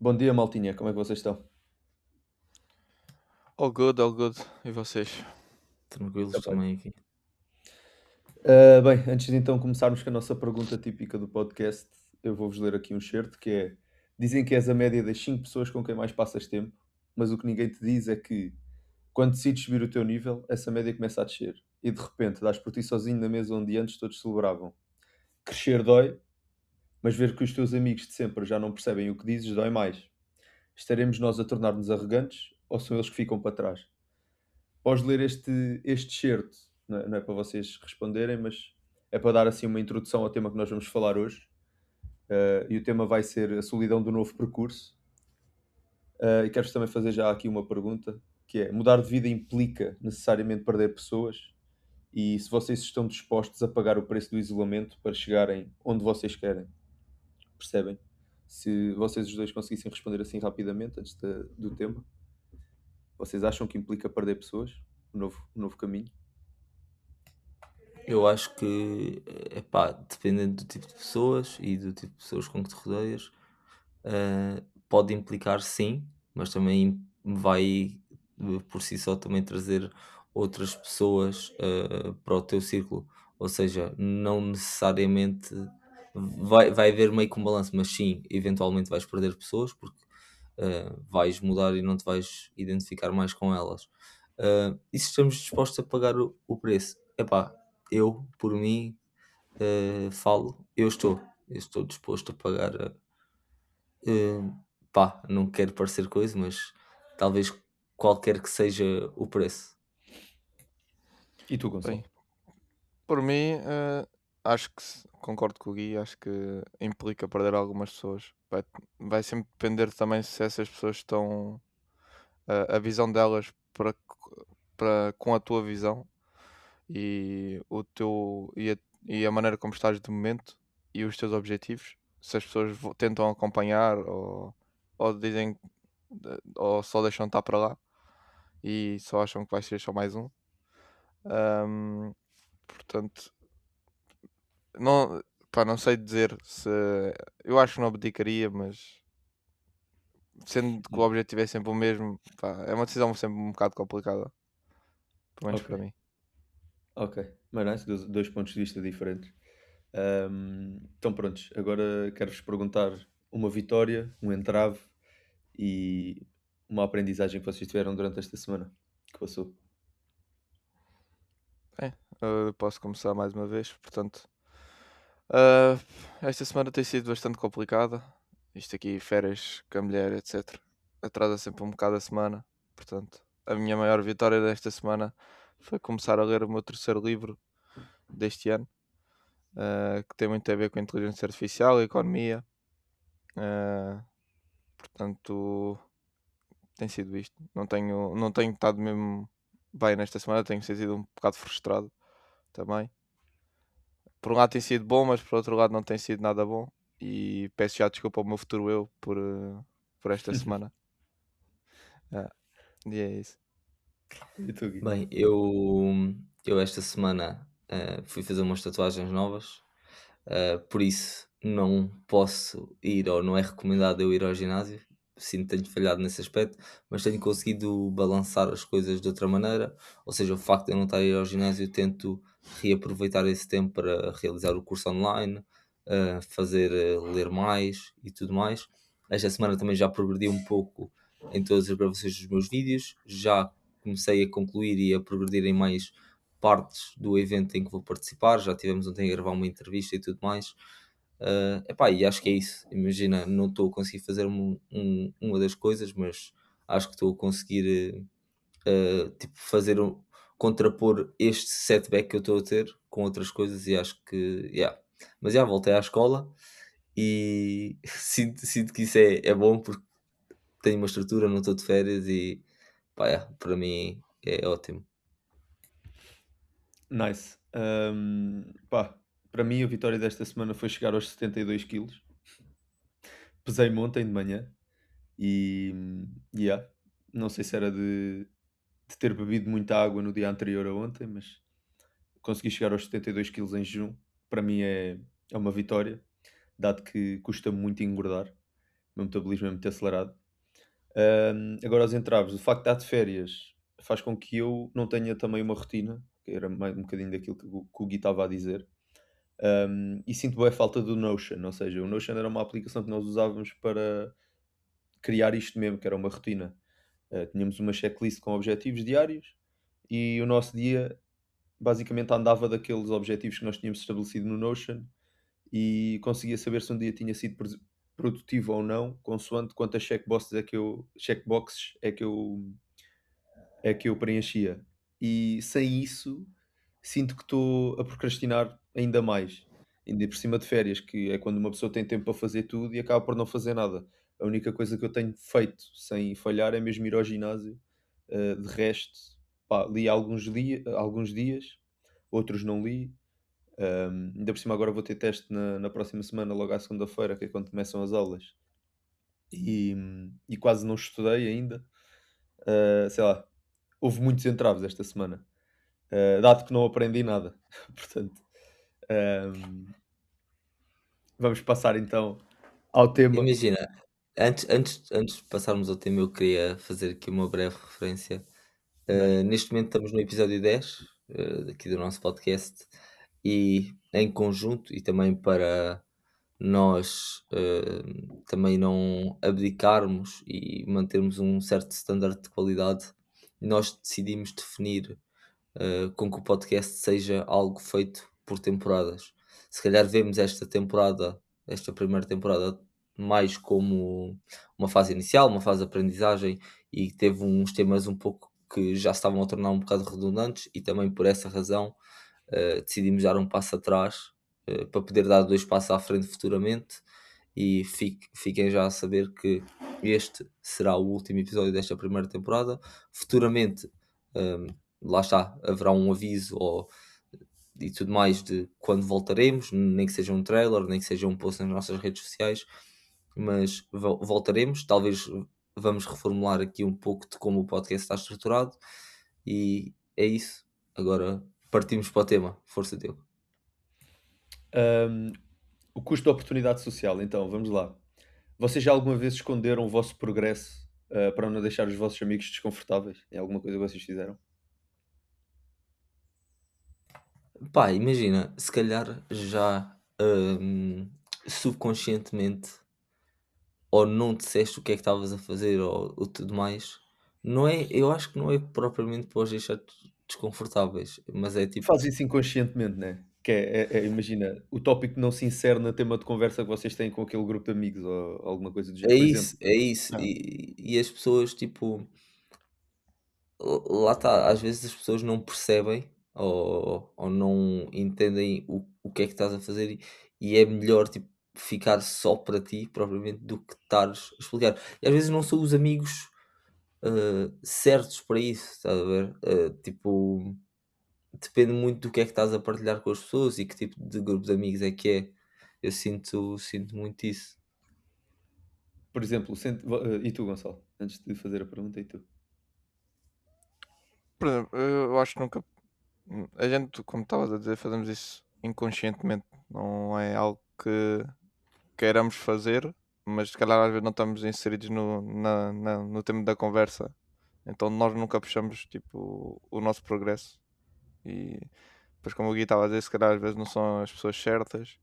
Bom dia, maltinha. Como é que vocês estão? All good, all good. E vocês? Tranquilos Também. também aqui. Bem, antes de então começarmos com a nossa pergunta típica do podcast, eu vou-vos ler aqui um certo que é: dizem que és a média das 5 pessoas com quem mais passas tempo, mas o que ninguém te diz é que quando decides subir o teu nível, essa média começa a descer. E de repente dás por ti sozinho na mesa onde antes todos celebravam. Crescer dói, mas ver que os teus amigos de sempre já não percebem o que dizes dói mais. Estaremos nós a tornar-nos arrogantes ou são eles que ficam para trás? Podes ler este excerto, não é para vocês responderem, mas é para dar assim uma introdução ao tema que nós vamos falar hoje. E o tema vai ser a solidão do novo percurso. E quero-vos também fazer já aqui uma pergunta, que é: mudar de vida implica necessariamente perder pessoas? E se vocês estão dispostos a pagar o preço do isolamento para chegarem onde vocês querem? Percebem? Se vocês os dois conseguissem responder assim rapidamente, antes do tema, vocês acham que implica perder pessoas? O novo caminho? Eu acho que, dependendo do tipo de pessoas e do tipo de pessoas com que te rodeias, pode implicar sim, mas também vai por si só também trazer outras pessoas para o teu círculo. Ou seja, não necessariamente vai haver meio que um balanço, mas sim, eventualmente vais perder pessoas porque vais mudar e não te vais identificar mais com elas. E se estamos dispostos a pagar o preço? Eu, por mim, falo, eu estou disposto a pagar. Não quero parecer coisa, mas talvez qualquer que seja o preço. E tu, Gonçalo? Bem, por mim, acho que concordo com o Gui, acho que implica perder algumas pessoas. Vai sempre depender também se essas pessoas estão a visão delas para com a tua visão e o teu e a maneira como estás de momento e os teus objetivos. Se as pessoas tentam acompanhar ou dizem ou só deixam estar para lá e só acham que vai ser só mais um. Ahm, Portanto, não, pá, não sei dizer se. Eu acho que não abdicaria, mas sendo que o objetivo é sempre o mesmo, pá, é uma decisão sempre um bocado complicada, pelo menos Ok, para mim. ok. Mas nice, dois pontos de vista diferentes. Então prontos, agora quero-vos perguntar uma vitória, um entrave e uma aprendizagem que vocês tiveram durante esta semana que passou. Bem, eu posso começar mais uma vez. Portanto, ah, esta semana tem sido bastante complicada. Isto aqui, férias com a mulher, etc. Atrasa sempre um bocado a semana. Portanto, a minha maior vitória desta semana foi começar a ler o meu terceiro livro deste ano, que tem muito a ver com a inteligência artificial e economia. Ah, Portanto, tem sido isto. Não tenho estado mesmo bem nesta semana, tenho sentido um bocado frustrado também. Por um lado tem sido bom, mas por outro lado não tem sido nada bom. E peço já desculpa ao meu futuro eu por esta semana. Ah, e é isso. E tu, Gui? Bem, eu esta semana fui fazer umas tatuagens novas, por isso não posso ir ou não é recomendado eu ir ao ginásio. Sinto que tenho falhado nesse aspecto, mas tenho conseguido balançar as coisas de outra maneira. Ou seja, o facto de eu não estar a ir ao ginásio, tento reaproveitar esse tempo para realizar o curso online, fazer ler mais e tudo mais. Esta semana também já progredi um pouco em todas as gravações dos meus vídeos, já comecei a concluir e a progredir em mais partes do evento em que vou participar. Já tivemos ontem a gravar uma entrevista e tudo mais. E acho que é isso. Imagina, não estou a conseguir fazer uma das coisas, mas acho que estou a conseguir tipo, contrapor este setback que eu estou a ter com outras coisas e acho que yeah. Mas já voltei à escola e sinto que isso é bom porque tenho uma estrutura, não estou de férias e para mim é ótimo. Nice. Pá, para mim a vitória desta semana foi chegar aos 72 quilos. Pesei-me ontem de manhã e yeah, não sei se era de ter bebido muita água no dia anterior a ontem, mas consegui chegar aos 72 quilos em jejum. Para mim é uma vitória, dado que custa muito engordar. meu metabolismo é muito acelerado. Agora, aos entraves, o facto de estar de férias faz com que eu não tenha também uma rotina, que era mais um bocadinho daquilo que o Gui estava a dizer. E sinto bem a falta do Notion, ou seja, o Notion era uma aplicação que nós usávamos para criar isto mesmo, que era uma rotina. Tínhamos uma checklist com objetivos diários e o nosso dia basicamente andava daqueles objetivos que nós tínhamos estabelecido no Notion e conseguia saber se um dia tinha sido produtivo ou não, consoante quantas checkboxes é que eu preenchia. E sem isso, sinto que estou a procrastinar ainda mais. Ainda por cima de férias, que é quando uma pessoa tem tempo para fazer tudo e acaba por não fazer nada. A única coisa que eu tenho feito sem falhar é mesmo ir ao ginásio. De resto, pá, li alguns dias, outros não li. Ainda por cima agora vou ter teste na próxima semana, logo à segunda-feira, que é quando começam as aulas. E quase não estudei ainda. Sei lá, houve muitos entraves esta semana. Dado que não aprendi nada. Portanto, ahm, vamos passar então ao tema. Imagina, antes de passarmos ao tema, eu queria fazer aqui uma breve referência. Né? Neste momento estamos no episódio 10, aqui do nosso podcast, e em conjunto, e também para nós também não abdicarmos e mantermos um certo standard de qualidade, nós decidimos definir com que o podcast seja algo feito por temporadas. Se calhar vemos esta primeira temporada, mais como uma fase inicial, uma fase de aprendizagem, e teve uns temas um pouco que já se estavam a tornar um bocado redundantes, e também por essa razão decidimos dar um passo atrás para poder dar dois passos à frente futuramente. E fiquem já a saber que este será o último episódio desta primeira temporada. Futuramente, hum, lá está, haverá um aviso e tudo mais de quando voltaremos, nem que seja um trailer, nem que seja um post nas nossas redes sociais, mas voltaremos. Talvez vamos reformular aqui um pouco de como o podcast está estruturado, e é isso. Agora partimos para o tema. Força, Diogo. Ahm, o custo da oportunidade social, então, vamos lá. Vocês já alguma vez esconderam o vosso progresso para não deixar os vossos amigos desconfortáveis? É alguma coisa que vocês fizeram? Pá, imagina, se calhar já subconscientemente, ou não disseste o que é que estavas a fazer, ou tudo mais, não é, eu acho que não é propriamente para os deixar desconfortáveis, mas é tipo, Faz isso inconscientemente, né? Que imagina, o tópico não se insere no tema de conversa que vocês têm com aquele grupo de amigos ou alguma coisa do género, por exemplo. é isso, Ah, e as pessoas, tipo, lá está, às vezes as pessoas não percebem ou não entendem o que é que estás a fazer, e é melhor, tipo, ficar só para ti, propriamente, do que estares a explicar. E às vezes não são os amigos certos para isso, estás a ver? Tipo, depende muito do que é que estás a partilhar com as pessoas e que tipo de grupo de amigos é que é. Eu sinto muito isso. por exemplo, e tu, Gonçalo? Antes de fazer a pergunta, e tu? Por exemplo, eu acho que nunca. A gente, como estavas a dizer, fazemos isso inconscientemente. Não é algo que queiramos fazer, mas se calhar às vezes não estamos inseridos no tema da conversa. Então nós nunca puxamos tipo o nosso progresso. E depois, como o Gui estava a dizer, se calhar às vezes não são as pessoas certas.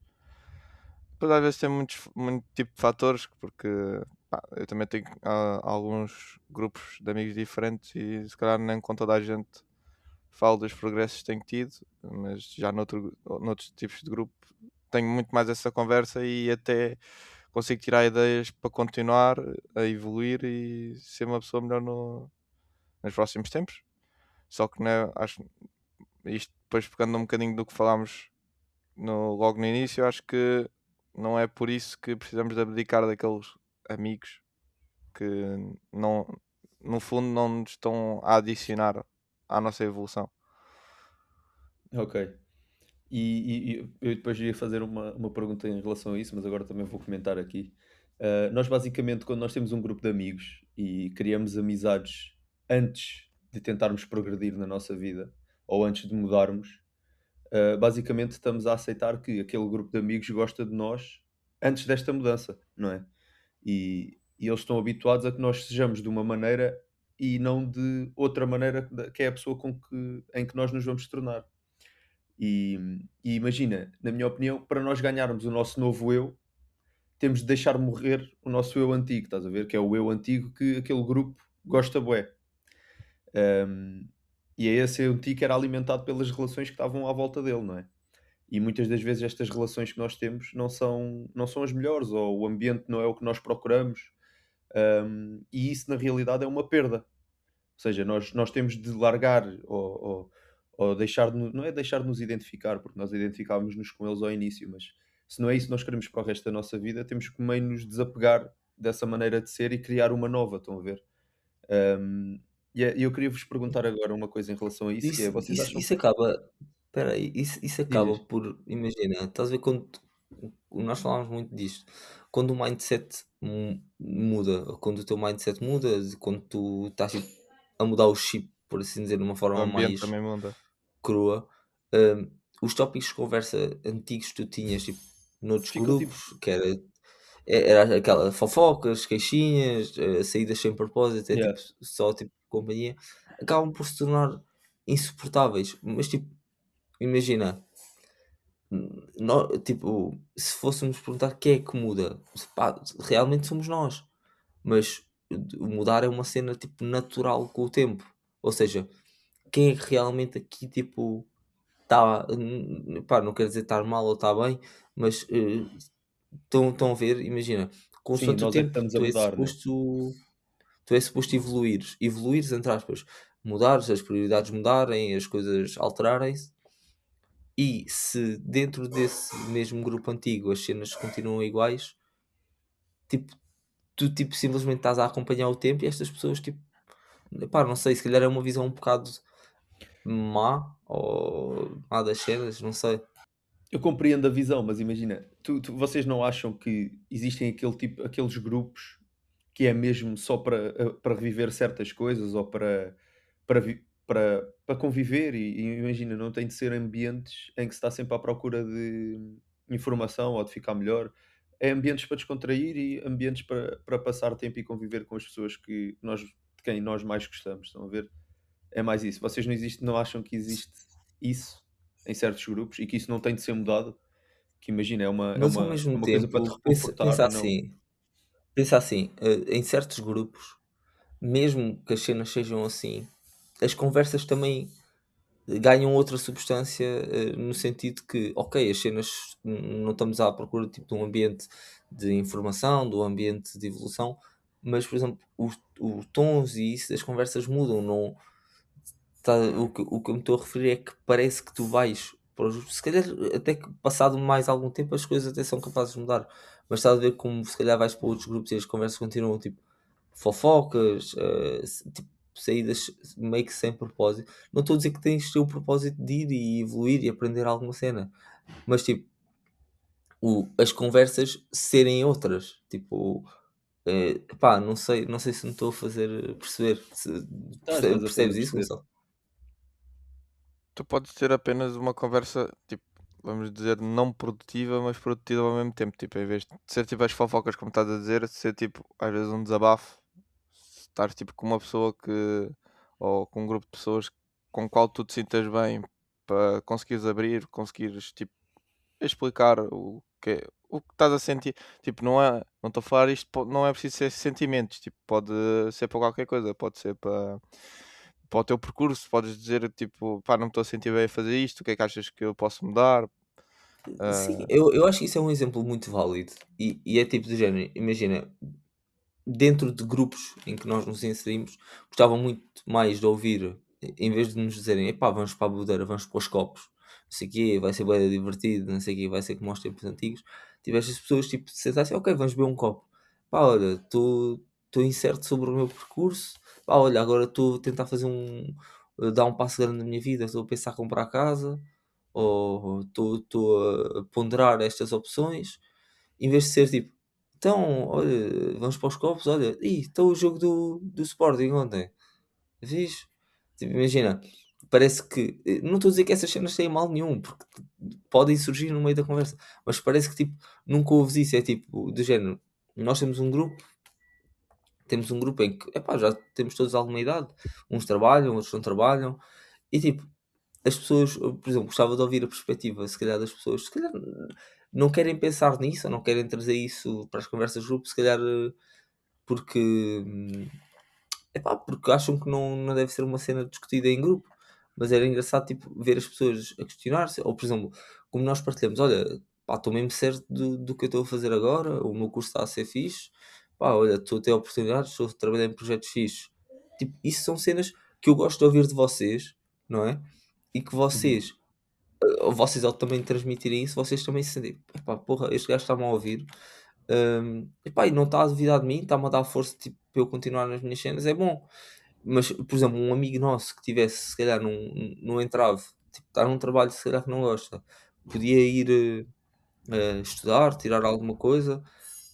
Depois às vezes tem muito tipo de fatores, porque pá, eu também tenho alguns grupos de amigos diferentes e se calhar nem com toda a gente falo dos progressos que tenho tido, mas já noutros tipos de grupo tenho muito mais essa conversa e até consigo tirar ideias para continuar a evoluir e ser uma pessoa melhor nos próximos tempos. Só que né, acho isto depois pegando um bocadinho do que falámos logo no início, acho que não é por isso que precisamos de abdicar daqueles amigos que não, no fundo não nos estão a adicionar à nossa evolução. Ok. E eu depois ia fazer uma pergunta em relação a isso, mas agora também vou comentar aqui. Nós, basicamente, quando nós temos um grupo de amigos e criamos amizades antes de tentarmos progredir na nossa vida ou antes de mudarmos, basicamente estamos a aceitar que aquele grupo de amigos gosta de nós antes desta mudança, não é? E eles estão habituados a que nós sejamos de uma maneira e não de outra maneira que é a pessoa em que nós nos vamos tornar. E imagina, na minha opinião, para nós ganharmos o nosso novo eu, temos de deixar morrer o nosso eu antigo, estás a ver? Que é o eu antigo que aquele grupo gosta bué. Um, e é esse eu antigo que era alimentado pelas relações que estavam à volta dele, não é? E muitas das vezes estas relações que nós temos não são as melhores, ou o ambiente não é o que nós procuramos, e isso na realidade é uma perda. Ou seja, nós temos de largar ou deixar de, não é deixar de nos identificar, porque nós identificávamos-nos com eles ao início, mas se não é isso que nós queremos para o resto da nossa vida, temos que meio nos desapegar dessa maneira de ser e criar uma nova, estão a ver? Um, e eu queria vos perguntar agora uma coisa em relação a isso, que é, Isso, vocês isso, acham isso acaba. Espera aí, isso diz, acaba diz. por. Imagina, estás a ver quando. Nós falámos muito disto. Quando o mindset muda, quando o teu mindset muda, quando tu estás tipo, a mudar o chip, por assim dizer, de uma O forma ambiente mais também muda. crua, hum, os tópicos de conversa antigos que tu tinhas, tipo, noutros Ficam tipo, grupos, que era aquela fofocas, queixinhas, saídas sem propósito, é yeah, tipo, só tipo companhia, acabam por se tornar insuportáveis. Mas tipo, imagina, tipo, se fôssemos perguntar quem é que muda, pá, realmente somos nós. Mas o mudar é uma cena tipo natural com o tempo. Ou seja, quem é que realmente aqui tipo está, pá, não quero dizer estar mal ou estar bem, mas estão a ver, imagina, sim, consoante o nós é que tempo, estamos a mudar, né? tu és suposto evoluires, entre aspas, mudares, as prioridades mudarem, as coisas alterarem-se, e se dentro desse mesmo grupo antigo as cenas continuam iguais, tipo, tu tipo, simplesmente estás a acompanhar o tempo e estas pessoas, tipo, pá, não sei, se calhar é uma visão um bocado má ou má das cenas, não sei. Eu compreendo a visão, mas imagina, vocês não acham que existem aqueles grupos que é mesmo só para reviver certas coisas ou para conviver e imagina, não tem de ser ambientes em que se está sempre à procura de informação ou de ficar melhor. É ambientes para descontrair e ambientes para passar tempo e conviver com as pessoas de quem nós mais gostamos, estão a ver? É mais isso. Vocês não acham que existe isso em certos grupos e que isso não tem de ser mudado? Que imagina, é uma, é Mas ao uma, é mesmo uma coisa para te tempo, reconfortar e não. pensa assim, em certos grupos, mesmo que as cenas sejam assim, as conversas também ganham outra substância, no sentido que, ok, as cenas não estamos à procura tipo, de um ambiente de informação, de um ambiente de evolução, mas, por exemplo, os tons e isso das conversas mudam. Não, o que eu me estou a referir é que parece que tu vais para os. Se calhar, até que passado mais algum tempo, as coisas até são capazes de mudar, mas estás a ver como se calhar vais para outros grupos e as conversas continuam tipo fofocas, tipo, saídas meio que sem propósito. Não estou a dizer que tens de ter o propósito de ir e evoluir e aprender alguma cena, mas tipo, as conversas serem outras. Tipo, pá, não sei se me estou a fazer perceber. Estás a fazer Percebes isso, perceber. Gonçalo? Tu podes ter apenas uma conversa, tipo, vamos dizer, não produtiva, mas produtiva ao mesmo tempo. Tipo, em vez de ser tipo as fofocas, como estás a dizer, ser tipo, às vezes um desabafo, estar tipo com uma pessoa que, ou com um grupo de pessoas com o qual tu te sintas bem para conseguires abrir, conseguires tipo explicar o que estás a sentir. Tipo, não estou a falar isto, não é preciso ser sentimentos, tipo, pode ser para qualquer coisa, pode ser para o teu percurso, podes dizer tipo, pá, não me estou a sentir bem a fazer isto, o que é que achas que eu posso mudar? Sim, Ah, eu acho que isso é um exemplo muito válido e é tipo de género, imagina, dentro de grupos em que nós nos inserimos, gostava muito mais de ouvir, em vez de nos dizerem, epá, vamos para a bodeira, vamos para os copos, não sei o quê, vai ser bem divertido, não sei o quê, vai ser como aos tempos antigos, tivesse as pessoas tipo, se sentassem, ok, vamos beber um copo, pá, olha, estou incerto sobre o meu percurso, pá, olha, agora estou a tentar dar um passo grande na minha vida, estou a pensar em comprar casa, ou estou a ponderar estas opções, em vez de ser tipo, então, olha, vamos para os copos, olha, está o jogo do Sporting ontem, vês? Tipo, imagina, parece que, não estou a dizer que essas cenas têm mal nenhum, porque podem surgir no meio da conversa, mas parece que tipo, nunca ouves isso, é tipo, do género. nós temos um grupo em que, epá, já temos todos alguma idade, uns trabalham, outros não trabalham, e tipo, as pessoas, eu, por exemplo, gostava de ouvir a perspectiva, se calhar, das pessoas, se calhar não querem pensar nisso, ou não querem trazer isso para as conversas de grupo, se calhar porque, porque acham que não deve ser uma cena discutida em grupo. Mas era engraçado, tipo, ver as pessoas a questionar-se, ou por exemplo, como nós partilhamos, olha, pá, estou mesmo certo do que eu estou a fazer agora, o meu curso está a ser fixe, pá, olha, estou a ter oportunidades, estou a trabalhar em projetos fixes. Tipo, isso são cenas que eu gosto de ouvir de vocês, não é? E que Uhum. vocês ao também transmitirem isso, vocês também se sentem, epá, porra, este gajo está-me a ouvir, epá, e não está a duvidar de mim, está-me a dar força, tipo, para eu continuar nas minhas cenas, é bom. Mas, por exemplo, um amigo nosso que tivesse, se calhar, num entrave, tipo, está num trabalho, se calhar, que não gosta, podia ir estudar, tirar alguma coisa,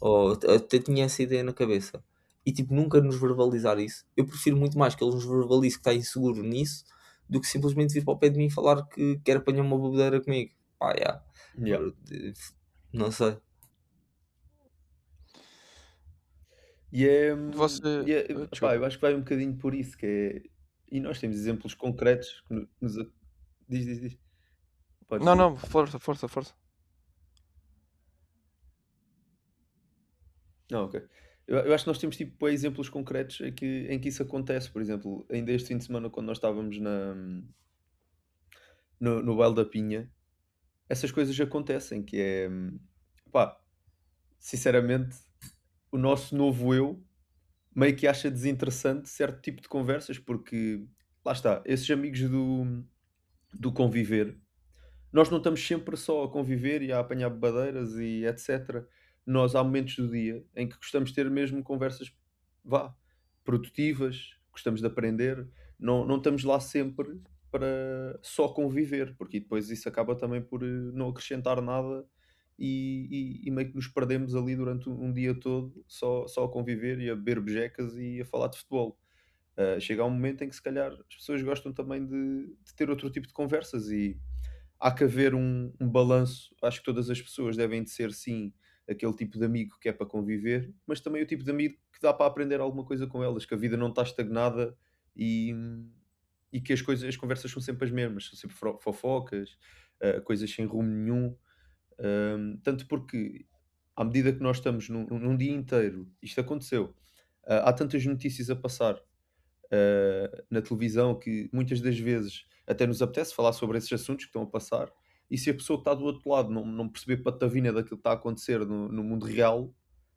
ou até tinha essa ideia na cabeça. E, tipo, nunca nos verbalizar isso. Eu prefiro muito mais que ele nos verbalize que está inseguro nisso, do que simplesmente vir para o pé de mim e falar que quer apanhar uma bobedeira comigo. Pá, yeah. Yeah. Agora, não sei. E é, Você. pá, eu Desculpa. acho que vai um bocadinho por isso, que é, e nós temos exemplos concretos que diz. Podes Não, dizer. não, força, força, força. Não, ok. Eu acho que nós temos tipo exemplos concretos em que isso acontece. Por exemplo, ainda este fim de semana, quando nós estávamos no Baile da Pinha, essas coisas acontecem, que é, pá, sinceramente, o nosso novo eu meio que acha desinteressante certo tipo de conversas, porque lá está, esses amigos do conviver, nós não estamos sempre só a conviver e a apanhar bebedeiras e etc. Nós há momentos do dia em que gostamos de ter mesmo conversas, vá, produtivas, gostamos de aprender, não estamos lá sempre para só conviver, porque depois isso acaba também por não acrescentar nada e meio que nos perdemos ali durante um dia todo só a conviver e a beber bejecas e a falar de futebol. Chega um momento em que se calhar as pessoas gostam também de ter outro tipo de conversas e há que haver um balanço. Acho que todas as pessoas devem de ser, sim, aquele tipo de amigo que é para conviver, mas também o tipo de amigo que dá para aprender alguma coisa com elas, que a vida não está estagnada e, e que as conversas são sempre as mesmas, são sempre fofocas, coisas sem rumo nenhum. Tanto porque, à medida que nós estamos num dia inteiro, isto aconteceu, há tantas notícias a passar na televisão que muitas das vezes até nos apetece falar sobre esses assuntos que estão a passar, e se a pessoa que está do outro lado não perceber patavina daquilo que está a acontecer no mundo real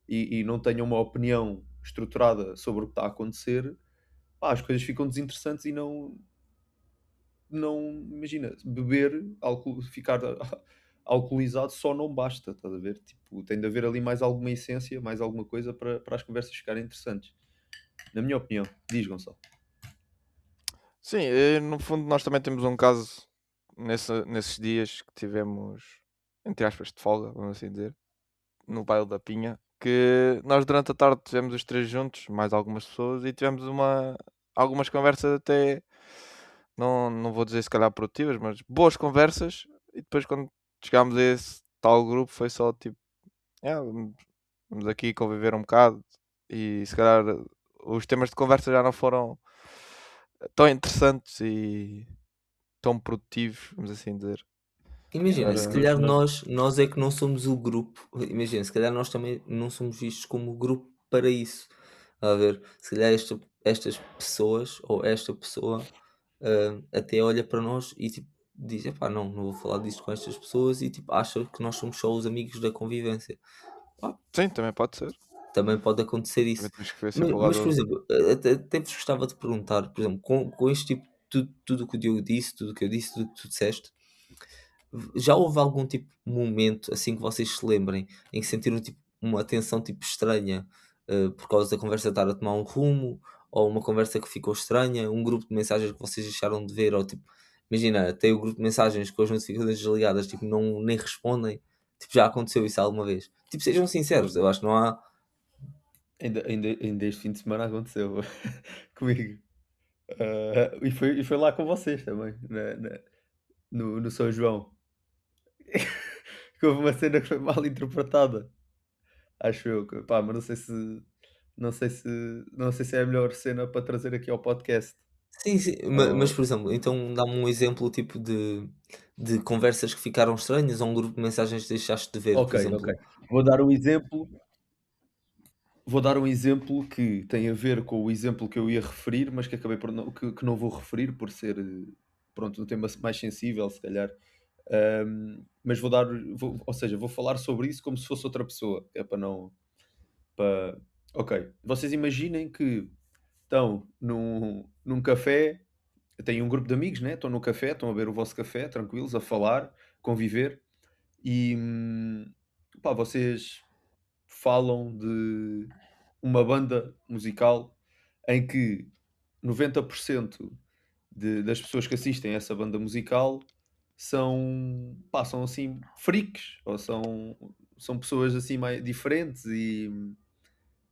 e não tenha uma opinião estruturada sobre o que está a acontecer, pá, as coisas ficam desinteressantes e não imagina, beber, ficar alcoolizado só não basta, estás a ver? Tipo, tem de haver ali mais alguma essência, mais alguma coisa para as conversas ficarem interessantes. Na minha opinião, diz Gonçalo. Sim, no fundo nós também temos um caso nesses dias que tivemos, entre aspas, de folga, vamos assim dizer, no baile da Pinha, que nós durante a tarde tivemos os três juntos, mais algumas pessoas, e tivemos algumas conversas até, não vou dizer se calhar produtivas, mas boas conversas, e depois quando chegámos a esse tal grupo foi só tipo, vamos aqui conviver um bocado, e se calhar os temas de conversa já não foram tão interessantes e tão produtivos, vamos assim dizer. Imagina, se Agora, Nós, calhar nós, nós é que não somos o grupo. Imagina, se calhar nós também não somos vistos como grupo para isso. A ver, se calhar estas pessoas ou esta pessoa até olha para nós e tipo diz, epá, não vou falar disto com estas pessoas e tipo acha que nós somos só os amigos da convivência. Pá, sim, também pode ser. também pode acontecer isso. Também temos que ver Mas, sempre o mas, por lado. exemplo, até vos gostava de perguntar, por exemplo, com este tipo, tudo o que o Diogo disse, tudo o que eu disse, tudo o que tu disseste, já houve algum tipo de momento, assim, que vocês se lembrem, em que sentiram tipo uma tensão tipo estranha, por causa da conversa estar a tomar um rumo, ou uma conversa que ficou estranha, um grupo de mensagens que vocês deixaram de ver, ou tipo, imagina, tem o grupo de mensagens com as notificações desligadas, tipo, não nem respondem. Tipo, já aconteceu isso alguma vez? Tipo, sejam sinceros, eu acho que não há. ainda este fim de semana aconteceu comigo. E foi lá com vocês também, no São João. Que houve uma cena que foi mal interpretada. Acho eu, pá, mas não sei se é a melhor cena para trazer aqui ao podcast. Sim, sim, mas, Oh, por exemplo, então dá-me um exemplo tipo de conversas que ficaram estranhas ou um grupo de mensagens que deixaste de ver, ok, por ok. exemplo. Vou dar um exemplo. Vou dar um exemplo que tem a ver com o exemplo que eu ia referir, mas que acabei por não, que não vou referir por ser, pronto, um tema mais sensível, se calhar. Mas ou seja, vou falar sobre isso como se fosse outra pessoa, que é para não, para... Ok, vocês imaginem que estão num café, têm um grupo de amigos, né? Estão no café, estão a beber o vosso café, tranquilos, a falar, conviver, e pá, vocês falam de uma banda musical em que 90% das pessoas que assistem a essa banda musical são, pá, são assim freaks, ou são pessoas assim mais diferentes e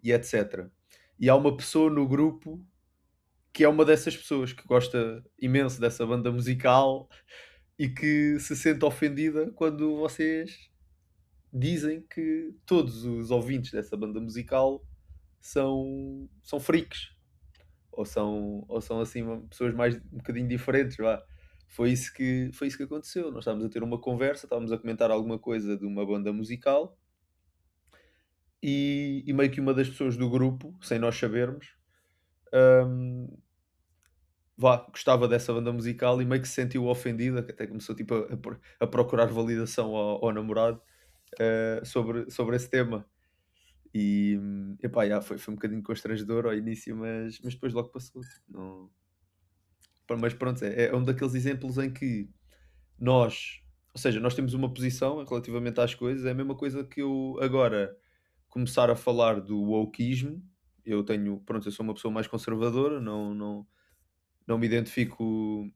etc. E há uma pessoa no grupo que é uma dessas pessoas que gosta imenso dessa banda musical e que se sente ofendida quando vocês dizem que todos os ouvintes dessa banda musical são freaks ou são assim pessoas mais um bocadinho diferentes, vá. Foi isso que aconteceu. Nós estávamos a ter uma conversa, estávamos a comentar alguma coisa de uma banda musical e meio que uma das pessoas do grupo, sem nós sabermos, hum, gostava dessa banda musical e meio que se sentiu ofendida, que até começou tipo, a procurar validação ao namorado sobre esse tema. E epá, foi um bocadinho constrangedor ao início, mas depois logo passou. Tipo, não... Mas pronto, é um daqueles exemplos em que nós, ou seja, nós temos uma posição relativamente às coisas, é a mesma coisa que eu agora começar a falar do wokeismo. Eu sou uma pessoa mais conservadora, não me identifico,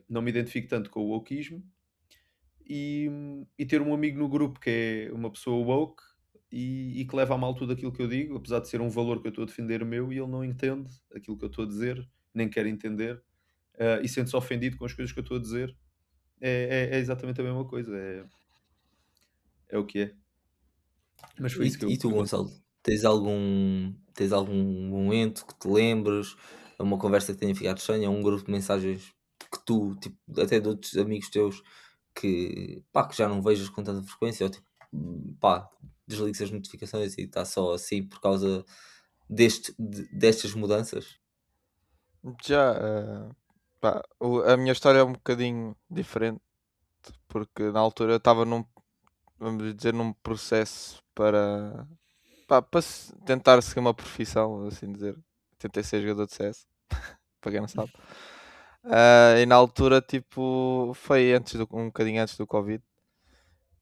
não me identifico tanto com o wokeismo e ter um amigo no grupo que é uma pessoa woke e que leva a mal tudo aquilo que eu digo, apesar de ser um valor que eu estou a defender meu e ele não entende aquilo que eu estou a dizer, nem quer entender, e sente-se ofendido com as coisas que eu estou a dizer, é exatamente a mesma coisa, é o que é. Mas foi E, isso que, e que tu, aconteceu. Gonçalo, tens algum momento que te lembres, uma conversa que tenha ficado estranha, um grupo de mensagens que tu, tipo, até de outros amigos teus, que, pá, que já não vejas com tanta frequência, ou tipo, pá, desligues as notificações e está só assim por causa destas mudanças? Já, pá, a minha história é um bocadinho diferente, porque na altura eu estava vamos dizer, num processo para tentar seguir uma profissão, assim dizer. Tentei ser jogador de CS, para quem não sabe. E na altura, tipo, foi um bocadinho antes do Covid.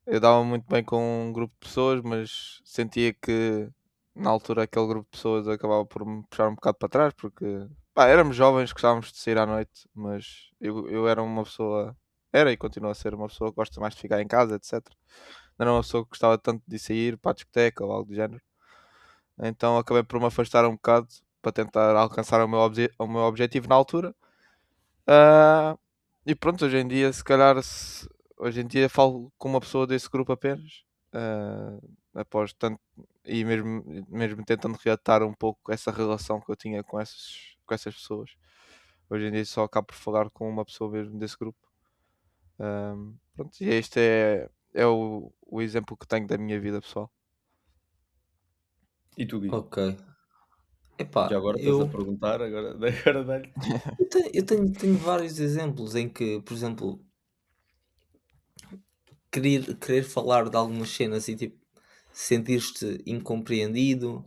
Eu dava muito bem com um grupo de pessoas, mas sentia que na altura aquele grupo de pessoas acabava por me puxar um bocado para trás, porque pá, éramos jovens, gostávamos de sair à noite, mas eu era uma pessoa, era e continua a ser uma pessoa que gosta mais de ficar em casa, etc. Não era uma pessoa que gostava tanto de sair para a discoteca ou algo do género. Então acabei por me afastar um bocado para tentar alcançar o meu objetivo na altura. Ah, e pronto, hoje em dia, se calhar, hoje em dia falo com uma pessoa desse grupo apenas. ah, Após tanto, e mesmo tentando reatar um pouco essa relação que eu tinha com essas pessoas. Hoje em dia só acabo por falar com uma pessoa mesmo desse grupo. Pronto, e este é o exemplo que tenho da minha vida pessoal. E tu, Gui? Ok. Já Epá, agora estás a perguntar, agora, agora dá-lhe. eu tenho vários exemplos em que, por exemplo, querer falar de algumas cenas e tipo sentir-te incompreendido,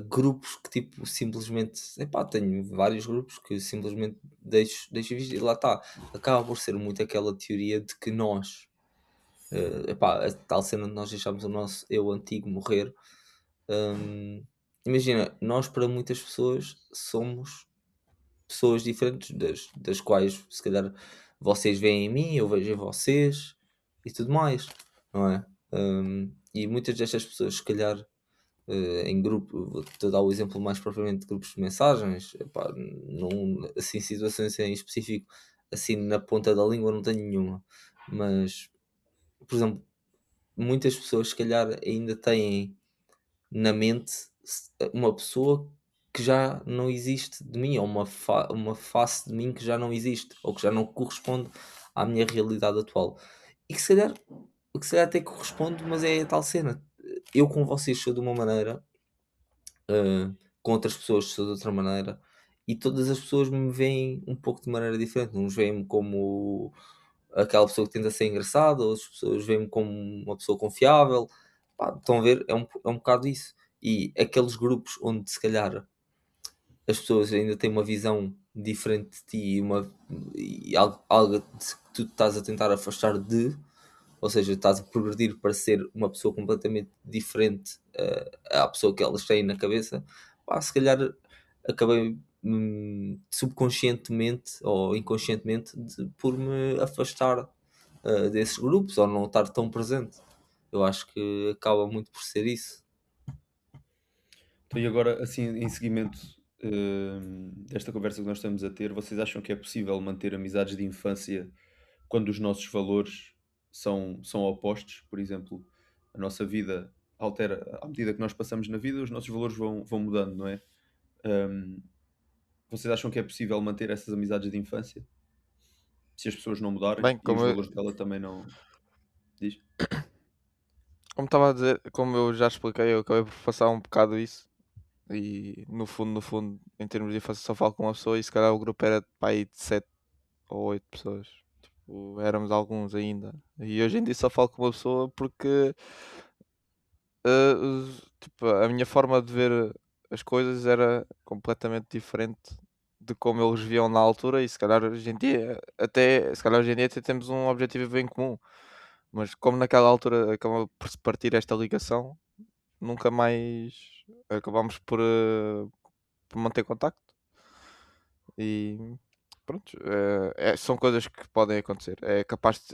grupos que tipo simplesmente, epá, tenho vários grupos que simplesmente deixo visto e lá está, acaba por ser muito aquela teoria de que nós, epá, a tal cena de nós deixarmos o nosso eu antigo morrer. Imagina, nós para muitas pessoas somos pessoas diferentes das quais se calhar vocês veem em mim, eu vejo em vocês e tudo mais, não é? E muitas destas pessoas, se calhar, em grupo, vou-te dar o exemplo mais propriamente de grupos de mensagens, epá, não, assim, situações em específico, assim na ponta da língua não tenho nenhuma, mas, por exemplo, muitas pessoas se calhar ainda têm na mente uma pessoa que já não existe de mim, ou uma face de mim que já não existe, ou que já não corresponde à minha realidade atual. E que se calhar até corresponde, mas é a tal cena. Eu com vocês sou de uma maneira, com outras pessoas sou de outra maneira, e todas as pessoas me veem um pouco de maneira diferente. Uns veem-me como aquela pessoa que tenta ser engraçada, outras pessoas veem-me como uma pessoa confiável. Pá, estão a ver? É um bocado isso. E aqueles grupos onde se calhar as pessoas ainda têm uma visão diferente de ti e algo que tu estás a tentar afastar de, ou seja, estás a progredir para ser uma pessoa completamente diferente à pessoa que elas têm na cabeça, pá, se calhar acabei subconscientemente ou inconscientemente por me afastar desses grupos ou não estar tão presente. Eu acho que acaba muito por ser isso. Então, e agora, assim, em seguimento desta conversa que nós estamos a ter, vocês acham que é possível manter amizades de infância quando os nossos valores são opostos? Por exemplo, a nossa vida altera, à medida que nós passamos na vida, os nossos valores vão mudando, não é? Hum, Vocês acham que é possível manter essas amizades de infância se as pessoas não mudarem Bem, e os valores dela também não. Diz? como estava a dizer, como eu já expliquei, eu acabei por passar um bocado isso. E no fundo, em termos de infância, só falo com uma pessoa e se calhar o grupo era para aí de 7 ou 8 pessoas. Tipo, éramos alguns ainda. E hoje em dia só falo com uma pessoa porque tipo, a minha forma de ver as coisas era completamente diferente de como eles viam na altura e se calhar hoje em dia até temos um objetivo bem comum. Mas como naquela altura acabou por se partir esta ligação, nunca mais acabamos por manter contacto. E pronto, são coisas que podem acontecer.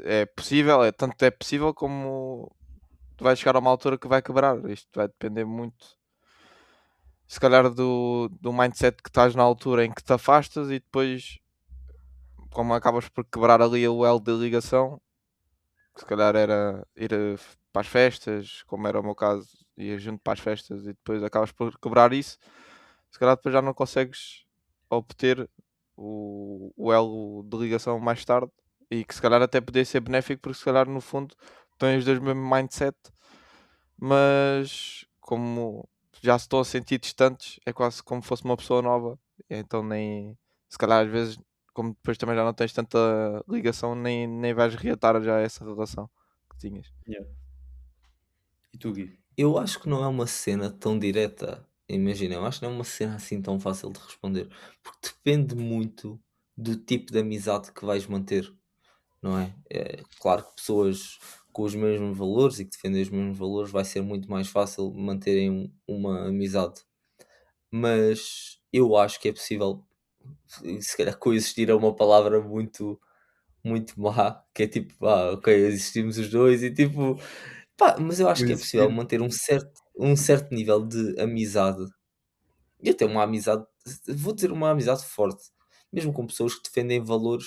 É possível, tanto é possível como vai chegar a uma altura que vai quebrar. Isto vai depender muito, se calhar, do mindset que estás na altura em que te afastas e depois, como acabas por quebrar ali o elo de ligação, que se calhar era ir para as festas, como era o meu caso, ir junto para as festas e depois acabas por quebrar isso, se calhar depois já não consegues obter o elo de ligação mais tarde e que se calhar até poderia ser benéfico porque se calhar no fundo têm os dois o mesmo mindset, mas como já se estão a sentir distantes, é quase como fosse uma pessoa nova, então nem se calhar às vezes, como depois também já não tens tanta ligação, nem vais reatar já essa relação que tinhas. Yeah. E tu, Gui? Eu acho que não é uma cena tão direta. Imagina, eu acho que não é uma cena assim tão fácil de responder, porque depende muito do tipo de amizade que vais manter, não é? É claro que pessoas com os mesmos valores e que defendem os mesmos valores vai ser muito mais fácil manterem uma amizade, mas eu acho que é possível, e se calhar coexistir é uma palavra muito má, que é tipo, ok, existimos os dois e tipo, pá, mas eu acho que é possível Coexistir. manter um certo nível de amizade e até uma amizade, vou dizer uma amizade forte, mesmo com pessoas que defendem valores,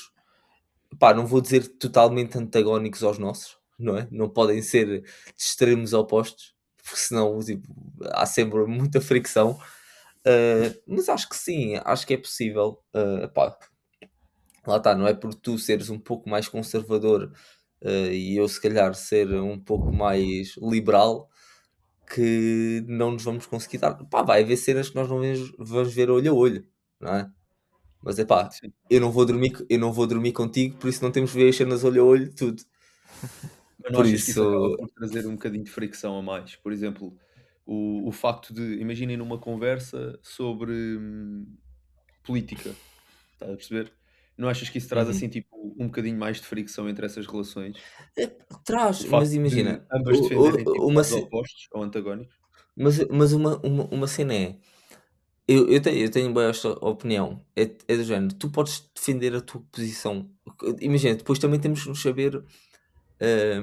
pá, não vou dizer totalmente antagónicos aos nossos, não é? Não podem ser de extremos opostos, porque senão, tipo, há sempre muita fricção. Mas acho que sim, acho que é possível. Pá, lá está, não é por tu seres um pouco mais conservador e eu se calhar ser um pouco mais liberal que não nos vamos conseguir dar. Pá, vai haver cenas que nós não vamos ver olho a olho, não é? Mas é pá, Sim. eu não vou dormir contigo, por isso não temos que ver as cenas olho a olho, tudo. Mas não Por achas que isso acaba isso, por trazer um bocadinho de fricção a mais? Por exemplo, o facto de, imaginem numa conversa sobre política, estás a perceber? Não achas que isso traz uhum. assim tipo um bocadinho mais de fricção entre essas relações? É, traz, O facto mas de imagina, ambas defenderem tipo uma, lados ce- opostos ou antagónicos? mas uma cena é. Eu tenho bem esta opinião. É do género, tu podes defender a tua posição. Imagina, depois também temos que nos saber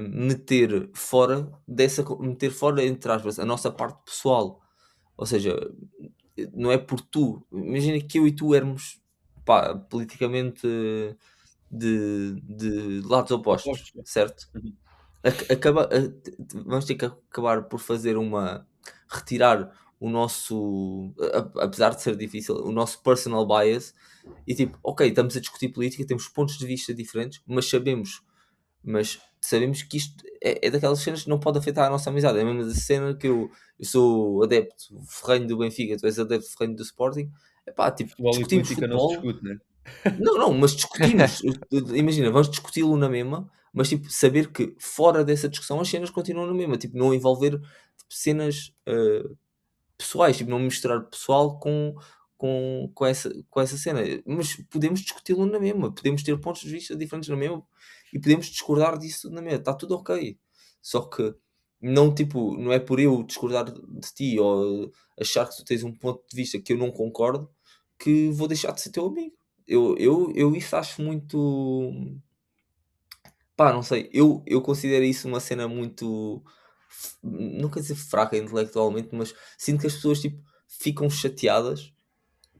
meter fora, entre aspas, a nossa parte pessoal. Ou seja, não é por tu. Imagina que eu e tu éramos pá, politicamente de lados opostos, Opostos, né? certo? Uhum. vamos ter que acabar por fazer retirar o nosso, apesar de ser difícil, o nosso personal bias e tipo, ok, estamos a discutir política, temos pontos de vista diferentes, mas sabemos que isto é daquelas cenas que não pode afetar a nossa amizade. É a mesma cena que eu sou adepto ferrenho do Benfica, tu és adepto ferrenho do Sporting. Epá, tipo, Futebol e discutimos política não se futebol. discute, né? Não, não, mas discutimos. Imagina, vamos discuti-lo na mesma, mas tipo, saber que fora dessa discussão as cenas continuam na mesma. Tipo, não envolver tipo, cenas pessoais, tipo, não misturar pessoal com essa cena. Mas podemos discuti-lo na mesma, podemos ter pontos de vista diferentes na mesma e podemos discordar disso na mesma. Está tudo ok. Só que não, tipo, não é por eu discordar de ti ou achar que tu tens um ponto de vista que eu não concordo que vou deixar de ser teu amigo. Eu isso acho muito. Pá, não sei. Eu considero isso uma cena muito. Não quer dizer fraca intelectualmente, mas sinto que as pessoas tipo, ficam chateadas.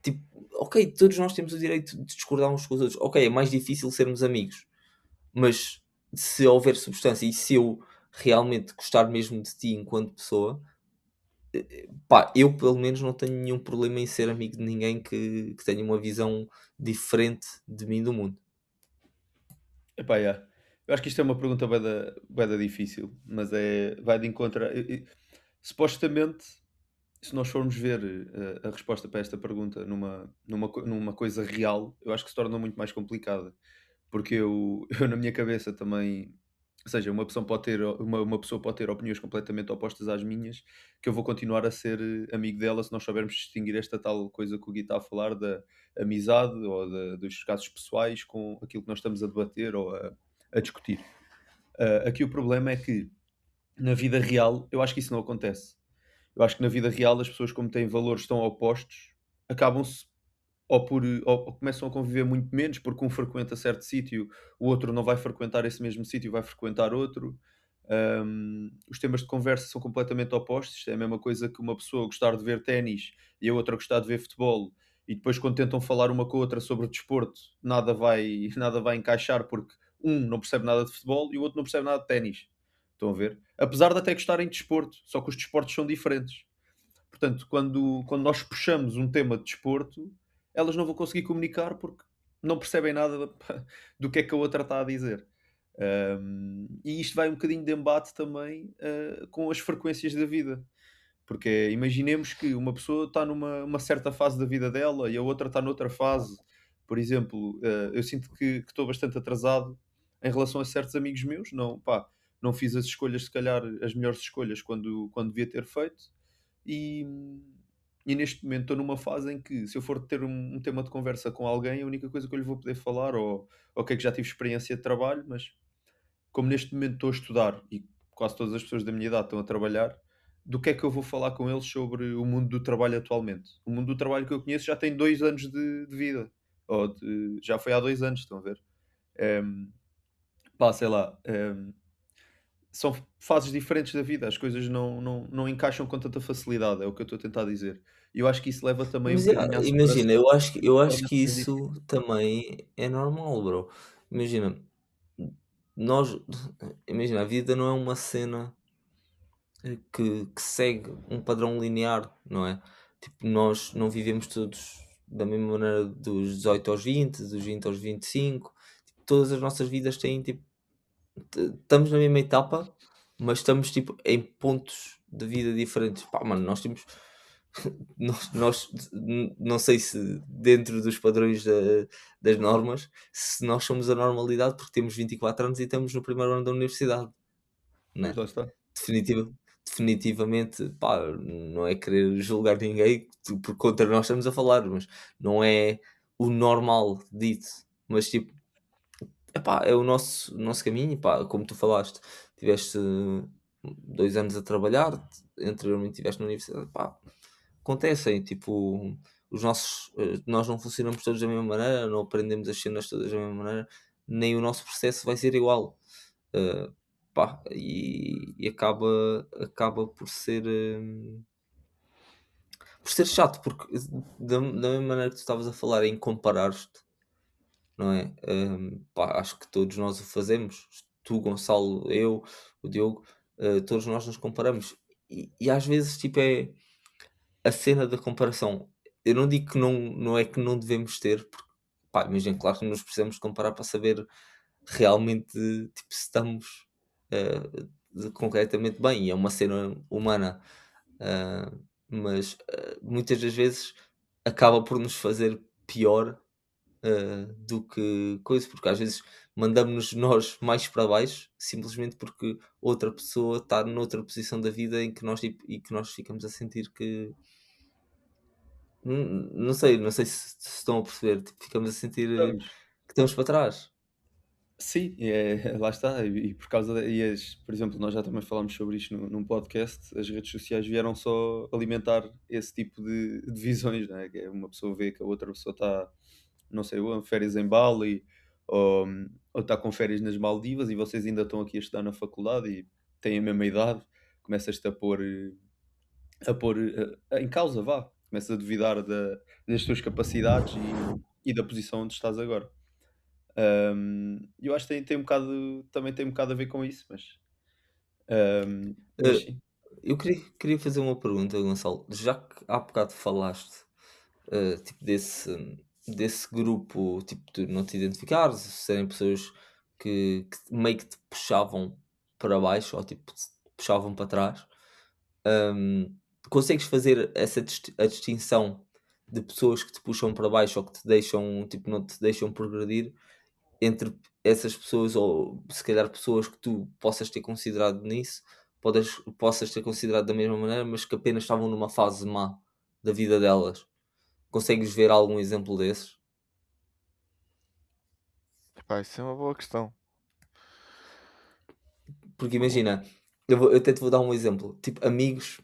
Tipo, ok, todos nós temos o direito de discordar uns com os outros. Ok, é mais difícil sermos amigos, mas se houver substância e se eu realmente gostar mesmo de ti enquanto pessoa, pá, eu pelo menos não tenho nenhum problema em ser amigo de ninguém que tenha uma visão diferente de mim do mundo. Epá, yeah. Eu acho que isto é uma pergunta bué da difícil, mas vai de encontro. Supostamente, se nós formos ver a resposta para esta pergunta numa coisa real, eu acho que se torna muito mais complicada. Porque eu na minha cabeça também, ou seja, uma pessoa pode ter opiniões completamente opostas às minhas, que eu vou continuar a ser amigo dela se nós soubermos distinguir esta tal coisa que o Gui está a falar da amizade ou dos casos pessoais com aquilo que nós estamos a debater ou a discutir. Aqui o problema é que na vida real eu acho que isso não acontece. Eu acho que na vida real as pessoas, como têm valores tão opostos, acabam-se ou começam a conviver muito menos, porque um frequenta certo sítio, o outro não vai frequentar esse mesmo sítio, vai frequentar outro. Os temas de conversa são completamente opostos. É a mesma coisa que uma pessoa gostar de ver ténis e a outra gostar de ver futebol, e depois, quando tentam falar uma com a outra sobre desporto, nada vai encaixar porque um não percebe nada de futebol e o outro não percebe nada de ténis. Estão a ver? Apesar de até gostarem de desporto, só que os desportos são diferentes. Portanto, quando nós puxamos um tema de desporto, elas não vão conseguir comunicar porque não percebem nada do que é que a outra está a dizer. E isto vai um bocadinho de embate também com as frequências da vida. Porque imaginemos que uma pessoa está numa certa fase da vida dela e a outra está noutra fase. Por exemplo, eu sinto que estou bastante atrasado em relação a certos amigos meus. Não, pá, não fiz as escolhas, se calhar, as melhores escolhas quando devia ter feito. E, e neste momento estou numa fase em que, se eu for ter um tema de conversa com alguém, a única coisa que eu lhe vou poder falar, ou ok, que já tive experiência de trabalho, mas como neste momento estou a estudar e quase todas as pessoas da minha idade estão a trabalhar, do que é que eu vou falar com eles sobre o mundo do trabalho atualmente? O mundo do trabalho que eu conheço já tem 2 anos de vida, já foi há 2 anos, estão a ver? Em, pá, sei lá, são fases diferentes da vida, as coisas não encaixam com tanta facilidade, é o que eu estou a tentar dizer. E eu acho que isso leva também um Mas bocadinho à imagina, separação, eu acho torna-se que mais difícil. isso também é normal, bro. Imagina, nós, imagina, a vida não é uma cena que segue um padrão linear, não é? Tipo, nós não vivemos todos da mesma maneira dos 18 aos 20, dos 20 aos 25. Tipo, todas as nossas vidas têm, tipo, estamos na mesma etapa, mas estamos, tipo, em pontos de vida diferentes. Pá, mano, nós temos. Não sei se dentro dos padrões das normas, se nós somos a normalidade porque temos 24 anos e estamos no primeiro ano da universidade, Pois né? lá está. Definitiva, definitivamente, pá, não é querer julgar ninguém por contra nós estamos a falar, mas não é o normal dito. Mas tipo, epá, é o nosso caminho, pá, como tu falaste, tiveste 2 anos a trabalhar, anteriormente estiveste na universidade, pá, acontecem, tipo, nós não funcionamos todos da mesma maneira, não aprendemos as cenas todas da mesma maneira, nem o nosso processo vai ser igual. Eh, pá, e acaba por ser chato, porque da mesma maneira que tu estavas a falar em comparar-te, não é? Pá, acho que todos nós o fazemos. tu, Gonçalo, eu, o Diogo, todos nós nos comparamos. E às vezes, tipo, é a cena da comparação. Eu não digo que não é que não devemos ter, porque, pá, imagina, claro que nos precisamos de comparar para saber realmente, tipo, se estamos concretamente bem, e é uma cena humana. Ah, mas muitas das vezes acaba por nos fazer pior do que coisa, porque às vezes mandamos-nos nós mais para baixo, simplesmente porque outra pessoa está noutra posição da vida em que nós, tipo, e que nós ficamos a sentir que não sei se estão a perceber, tipo, ficamos a sentir Estamos. que estamos para trás. Sim, lá está, e por causa por exemplo, nós já também falámos sobre isto num podcast, as redes sociais vieram só alimentar esse tipo de visões, não é? Que é uma pessoa vê que a outra pessoa está, não sei, ou em férias em Bali, ou, ou está com férias nas Maldivas e vocês ainda estão aqui a estudar na faculdade e têm a mesma idade, começas-te a pôr em causa, vá, começas a duvidar das tuas capacidades e da posição onde estás agora. Eu acho que também tem um bocado a ver com isso, mas Eh, sim. eu queria fazer uma pergunta, Gonçalo, já que há bocado falaste tipo desse grupo, tipo, de não te identificares, serem pessoas que meio que te puxavam para baixo ou tipo te puxavam para trás. Hum, consegues fazer a distinção de pessoas que te puxam para baixo ou que te deixam, tipo, não te deixam progredir entre essas pessoas, ou se calhar pessoas que tu possas ter considerado nisso, possas ter considerado da mesma maneira, mas que apenas estavam numa fase má da vida delas. Consegues ver algum exemplo desses? Epá, isso é uma boa questão. Porque imagina, eu até te vou dar um exemplo. Tipo, amigos,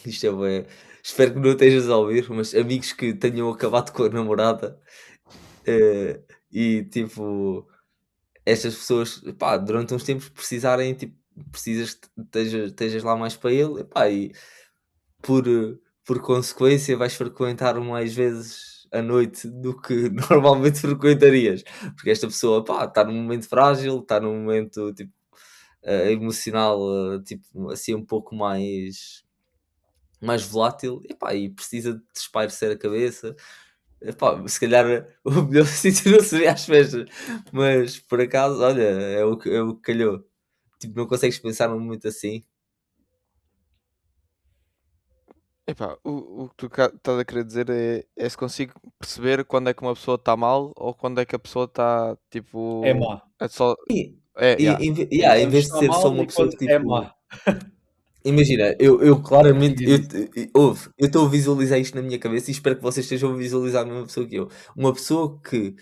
isto é bué, espero que não estejas a ouvir, mas amigos que tenham acabado com a namorada e tipo, estas pessoas, pá, durante uns tempos precisarem, tipo, precisas que estejas lá mais para ele, epá, e por, por consequência vais frequentar mais vezes a noite do que normalmente frequentarias, porque esta pessoa, pá, está num momento frágil, está num momento, tipo, emocional, tipo, assim um pouco mais volátil, epá, e precisa de espairecer a cabeça. Epá, se calhar o melhor sítio não seria as festas, mas por acaso, olha, é o que calhou. Tipo, não consegues pensar num momento assim? Epá, o que tu estás a querer dizer é se consigo perceber quando é que uma pessoa está mal ou quando é que a pessoa está É tipo. má. É só. E, É, yeah. yeah, em Quando vez de está ser só mal uma e pessoa quando que é tipo. má. Imagina, eu claramente, Diz isso. eu estou a visualizar isto na minha cabeça e espero que vocês estejam a visualizar a mesma pessoa que eu. Uma pessoa que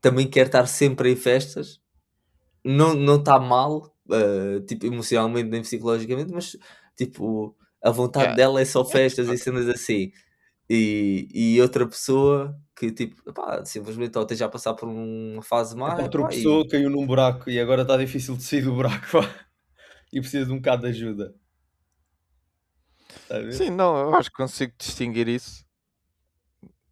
também quer estar sempre em festas, não está mal, tipo, emocionalmente nem psicologicamente, mas tipo, a vontade Yeah. dela é só É festas e tipo, cenas assim. E outra pessoa que tipo, epá, simplesmente ou esteja a passar por uma fase má, Epá, epá, e tropeçou, caiu num buraco e agora está difícil de sair do buraco, pá, e precisa de um bocado de ajuda. Está a ver? sim, não, eu acho que consigo distinguir isso.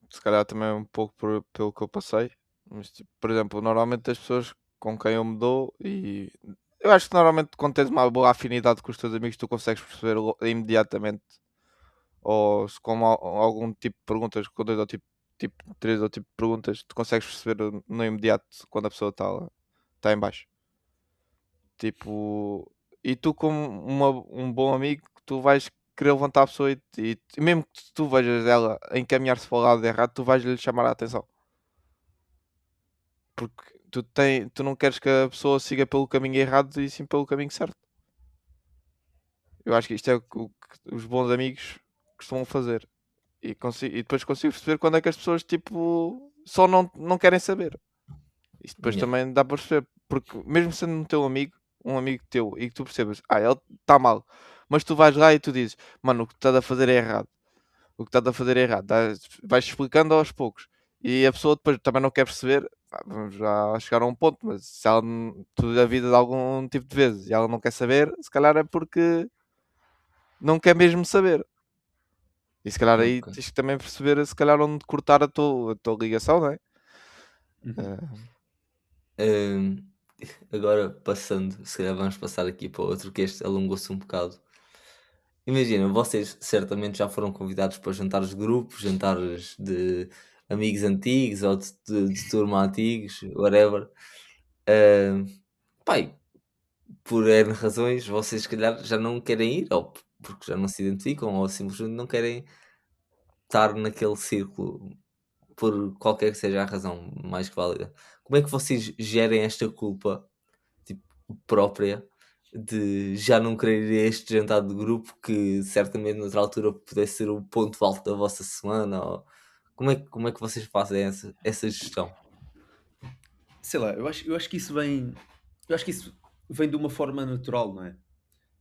Se calhar também um pouco pelo que eu passei. Mas, tipo, por exemplo, normalmente as pessoas com quem eu me dou e eu acho que normalmente quando tens uma boa afinidade com os teus amigos tu consegues perceber imediatamente ou se com algum tipo de perguntas, com dois ou tipo três ou tipo de perguntas, tu consegues perceber no imediato quando a pessoa está em baixo. Tipo, e tu como um bom amigo, tu vais querer levantar a pessoa e mesmo que tu vejas ela encaminhar-se para o lado errado, tu vais lhe chamar a atenção. Porque tu não queres que a pessoa siga pelo caminho errado e sim pelo caminho certo. Eu acho que isto é o que os bons amigos costumam fazer. E depois consigo perceber quando é que as pessoas tipo só não querem saber. Isto depois yeah, também dá para perceber, porque mesmo sendo um amigo teu, e que tu percebas, ele está mal, mas tu vais lá e tu dizes, mano, o que estás a fazer é errado. O que estás a fazer é errado. Vais explicando aos poucos. E a pessoa depois também não quer perceber, vamos já chegar a um ponto, mas se ela tu a vida de algum tipo de vezes e ela não quer saber, se calhar é porque não quer mesmo saber. E se calhar aí ok. tens que também perceber se calhar onde cortar a tua ligação, não é? Uhum. Eh, Hum, agora passando, se calhar vamos passar aqui para outro, que este alongou-se um bocado. Imagina, vocês certamente já foram convidados para jantares de grupo, jantares de amigos antigos ou de turma antigos, whatever. Ah, pá, e por N razões, vocês se calhar já não querem ir, ou porque já não se identificam, ou simplesmente não querem estar naquele círculo, por qualquer que seja a razão mais que válida. Como é que vocês gerem esta culpa, tipo, própria, de já não querer ir a este jantar de grupo que certamente noutra altura pudesse ser o ponto alto da vossa semana? Ou como é que vocês fazem essa gestão? Sei lá, eu acho que isso vem. Eu acho que isso vem de uma forma natural, não é?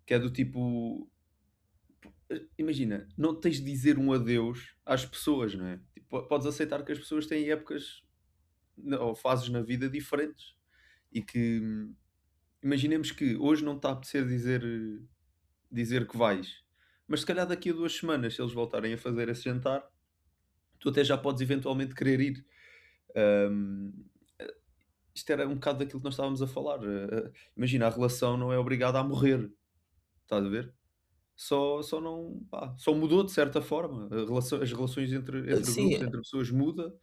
Que é do tipo. Imagina, não tens de dizer um adeus às pessoas, não é? Tipo, podes aceitar que as pessoas têm épocas ou fases na vida diferentes e que imaginemos que hoje não está a apetecer dizer que vais, mas se calhar daqui a 2 semanas, se eles voltarem a fazer esse jantar, tu até já podes eventualmente querer ir. Ahm, Isto era um bocado daquilo que nós estávamos a falar. Imagina, a relação não é obrigada a morrer, estás a ver? Só não, pá, só mudou de certa forma. As relações entre Sim, grupos, entre pessoas muda.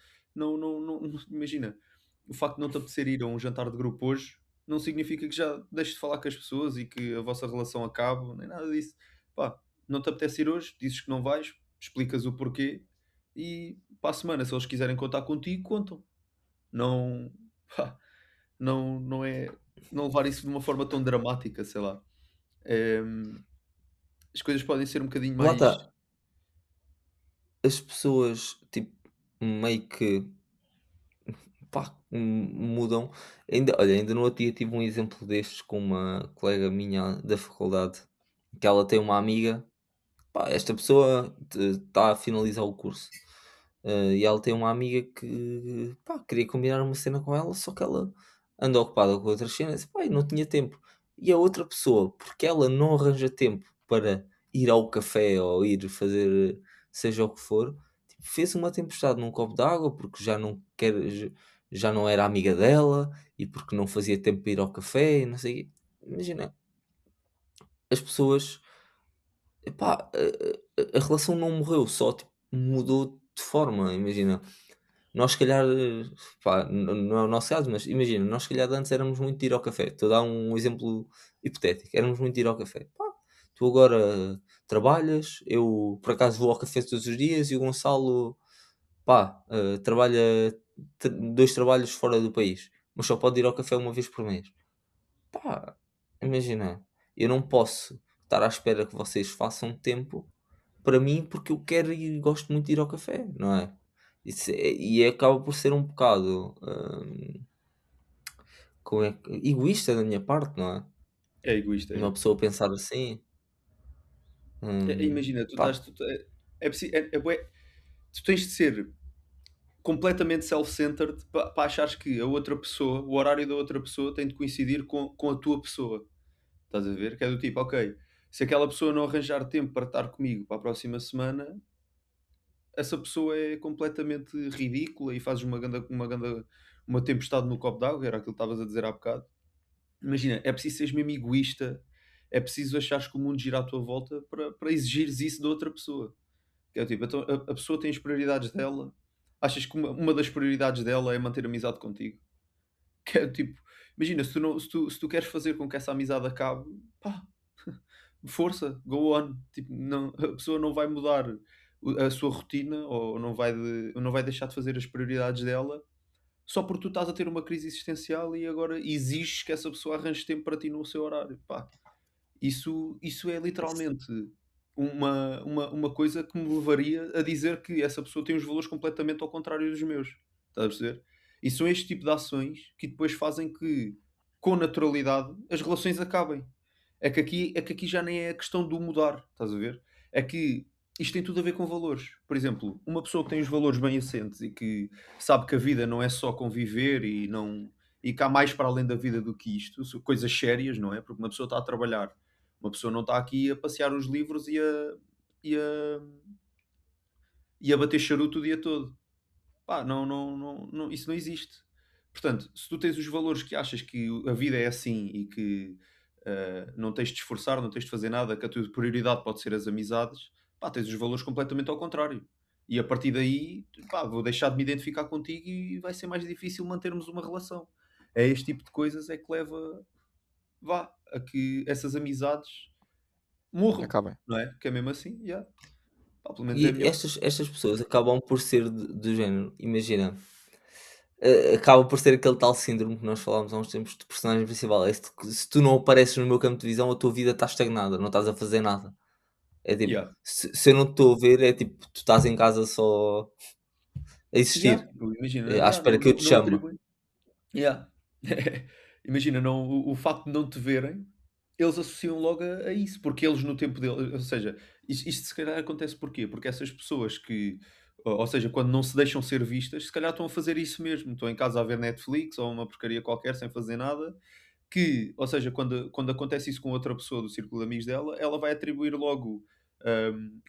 Imagina, o facto de não te apetecer ir a um jantar de grupo hoje não significa que já deixes de falar com as pessoas e que a vossa relação acabe, nem nada disso. Pá, não te apetece ir hoje, dizes que não vais, explicas o porquê e para a semana, se eles quiserem contar contigo, contam. Não, pá, não é. Não levar isso de uma forma tão dramática, sei lá. Em, as coisas podem ser um bocadinho lá mais. está. As pessoas, tipo, meio que pá, mudam. Ainda no outro dia tive um exemplo destes com uma colega minha da faculdade, que ela tem uma amiga. Pá, esta pessoa está a finalizar o curso. E ela tem uma amiga que pá, queria combinar uma cena com ela, só que ela anda ocupada com outras cenas, pá, e não tinha tempo. E a outra pessoa, porque ela não arranja tempo para ir ao café ou ir fazer seja o que for, tipo, fez uma tempestade num copo d'água porque já não era amiga dela e porque não fazia tempo para ir ao café e não sei o quê. Imagina, as pessoas. Epá, a relação não morreu, só tipo, mudou de forma. Imagina, nós se calhar, pá, não é o nosso caso, mas imagina, nós se calhar de antes éramos muito de ir ao café. Estou a dar um exemplo hipotético, éramos muito de ir ao café. Pá, tu agora trabalhas, eu por acaso vou ao café todos os dias e o Gonçalo, pá, trabalha 2 trabalhos fora do país, mas só pode ir ao café uma vez por mês. Pá, imagina, eu não posso estar à espera que vocês façam tempo para mim, porque eu quero e gosto muito de ir ao café, não é? E acaba por ser um bocado, como é que egoísta da minha parte, não é? É egoísta, Uma pessoa pensar assim, imagina, tu estás. pá, Tu tens de ser completamente self-centered para achares que a outra pessoa, o horário da outra pessoa tem de coincidir com a tua pessoa. Estás a ver? Que é do tipo, ok, se aquela pessoa não arranjar tempo para estar comigo para a próxima semana, essa pessoa é completamente ridícula e fazes uma tempestade no copo d'água, era aquilo que estavas a dizer há bocado. Imagina, é preciso seres mesmo egoísta, é preciso achares que o mundo gira à tua volta para exigires isso da outra pessoa. Que é tipo, então a pessoa tem as prioridades dela, achas que uma das prioridades dela é manter amizade contigo? Que é tipo, imagina, se tu, não, se tu queres fazer com que essa amizade acabe, pá, força, go on. Tipo, não, a pessoa não vai mudar a sua rotina ou não vai deixar de fazer as prioridades dela só porque tu estás a ter uma crise existencial e agora exiges que essa pessoa arranje tempo para ti no seu horário. Pá, isso é literalmente uma coisa que me levaria a dizer que essa pessoa tem os valores completamente ao contrário dos meus. Estás a perceber? E são este tipo de ações que depois fazem que, com naturalidade, as relações acabem. É que aqui já nem é a questão do mudar, estás a ver? É que isto tem tudo a ver com valores. Por exemplo, uma pessoa que tem os valores bem assentes e que sabe que a vida não é só conviver e que há mais para além da vida do que isto, coisas sérias, não é? Porque uma pessoa está a trabalhar, uma pessoa não está aqui a passear os livros e a, e a bater charuto o dia todo. Pá, isso não existe. Portanto, se tu tens os valores que achas que a vida é assim e que não tens de te esforçar, não tens de fazer nada, que a tua prioridade pode ser as amizades, pá, tens os valores completamente ao contrário. E a partir daí, pá, vou deixar de me identificar contigo e vai ser mais difícil mantermos uma relação. É este tipo de coisas é que leva, vá, a que essas amizades morram, Acabem. não é? Que é mesmo assim, yeah. Pá, pelo menos é a E minha. estas pessoas acabam por ser do género, imagina, acaba por ser aquele tal síndrome que nós falámos há uns tempos de personagem principal. Se tu não apareces no meu campo de visão, a tua vida está estagnada, não estás a fazer nada. É tipo, Yeah. se eu não te estou a ver, é tipo, tu estás em casa só a Yeah. existir, Imagina, à yeah, espera que eu te não chame. atribui. Yeah. Imagina, não, o facto de não te verem, eles associam logo a isso, porque eles no tempo dele, ou seja, isto se calhar acontece porquê? Porque essas pessoas que, ou seja, quando não se deixam ser vistas, se calhar estão a fazer isso mesmo, estão em casa a ver Netflix ou uma porcaria qualquer sem fazer nada, que, ou seja, quando acontece isso com outra pessoa do círculo de amigos dela, ela vai atribuir logo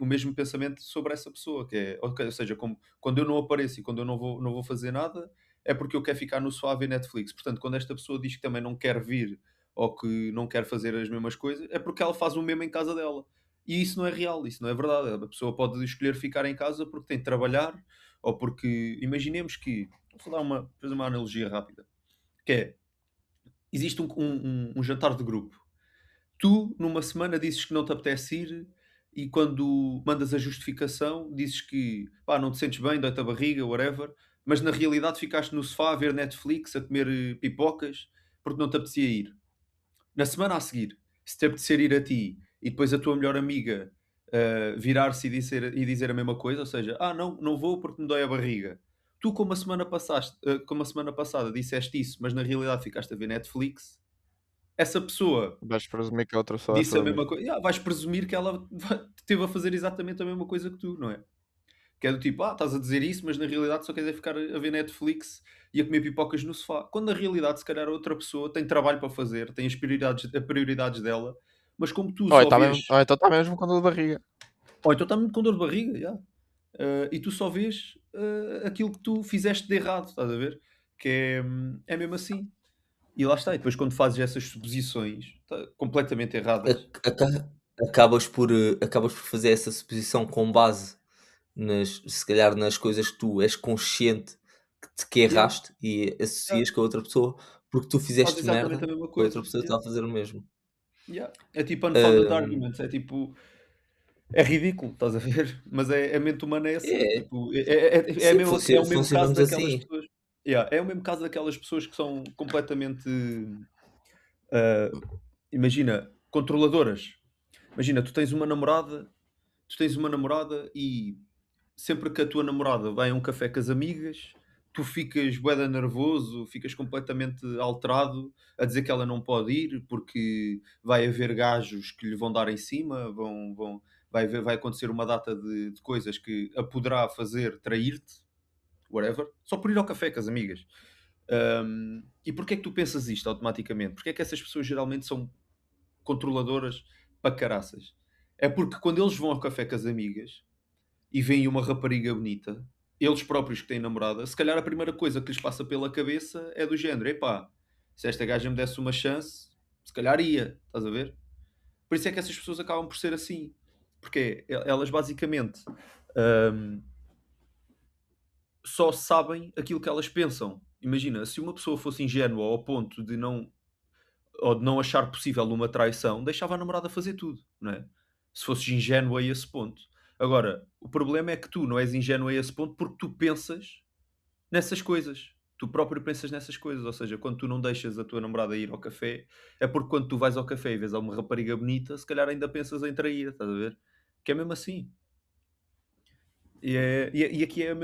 o mesmo pensamento sobre essa pessoa, que é, ok, ou seja, como, quando eu não apareço e quando eu não vou fazer nada, é porque eu quero ficar no sofá a ver Netflix. Portanto, quando esta pessoa diz que também não quer vir ou que não quer fazer as mesmas coisas, é porque ela faz o mesmo em casa dela. E isso não é real, isso não é verdade. A pessoa pode escolher ficar em casa porque tem de trabalhar ou porque, imaginemos que, vou fazer uma analogia rápida, que é, existe um jantar de grupo. Tu, numa semana, dizes que não te apetece ir e quando mandas a justificação, dizes que pá, não te sentes bem, dói-te a barriga, whatever, mas na realidade ficaste no sofá a ver Netflix, a comer pipocas, porque não te apetecia ir. Na semana a seguir, se te apetecer ir a ti e depois a tua melhor amiga virar-se e dizer a mesma coisa, ou seja, não vou porque me dói a barriga. Tu, como a semana passada disseste isso, mas na realidade ficaste a ver Netflix, essa pessoa Vais presumir que a outra pessoa vai disse a fazer o mesma mesmo. coisa, vais presumir que ela esteve a fazer exatamente a mesma coisa que tu, não é? Que é do tipo, estás a dizer isso, mas na realidade só queres é ficar a ver Netflix e a comer pipocas no sofá. Quando na realidade, se calhar, a outra pessoa tem trabalho para fazer, tem as prioridades dela, mas como tu Ou só então vês, está mesmo com dor de barriga. ou então está muito com dor de barriga, já. E tu só vês aquilo que tu fizeste de errado, estás a ver? Que é mesmo assim. E lá está, e depois quando fazes essas suposições completamente erradas, Aca acabas por fazer essa suposição com base se calhar nas coisas que tu és consciente que yeah, erraste e yeah, associas com a outra pessoa, porque tu faz fizeste exatamente a merda, mesma a outra coisa. pessoa está Yeah. a fazer o mesmo. Yeah. É tipo unfounded Hum, arguments, é tipo, é ridículo, estás a ver? Mas a mente humana é assim, é, tipo, sim, é o mesmo caso funcionamos daquelas assim. pessoas. Yeah, é o mesmo caso daquelas pessoas que são completamente, ah, imagina, controladoras. Imagina, tu tens uma namorada e sempre que a tua namorada vai a um café com as amigas, tu ficas bué da nervoso, ficas completamente alterado a dizer que ela não pode ir porque vai haver gajos que lhe vão dar em cima, vai acontecer uma data de coisas que a poderá fazer trair-te, whatever, só por ir ao café com as amigas. E porquê é que tu pensas isto automaticamente? Porquê é que essas pessoas geralmente são controladoras para caraças? É porque quando eles vão ao café com as amigas, e veem uma rapariga bonita, eles próprios que têm namorada, se calhar a primeira coisa que lhes passa pela cabeça é do género: epá, se esta gaja me desse uma chance, se calhar ia, estás a ver? Por isso é que essas pessoas acabam por ser assim, porque elas basicamente hum, só sabem aquilo que elas pensam. Imagina, se uma pessoa fosse ingênua ao ponto de não ou de não achar possível uma traição, deixava a namorada fazer tudo, não é? Se fosses ingênuo a esse ponto. Agora, o problema é que tu não és ingênuo a esse ponto porque tu pensas nessas coisas. Tu próprio pensas nessas coisas. Ou seja, quando tu não deixas a tua namorada ir ao café, é porque quando tu vais ao café e vês uma rapariga bonita, se calhar ainda pensas em trair, estás a ver? Que é mesmo assim. E aqui é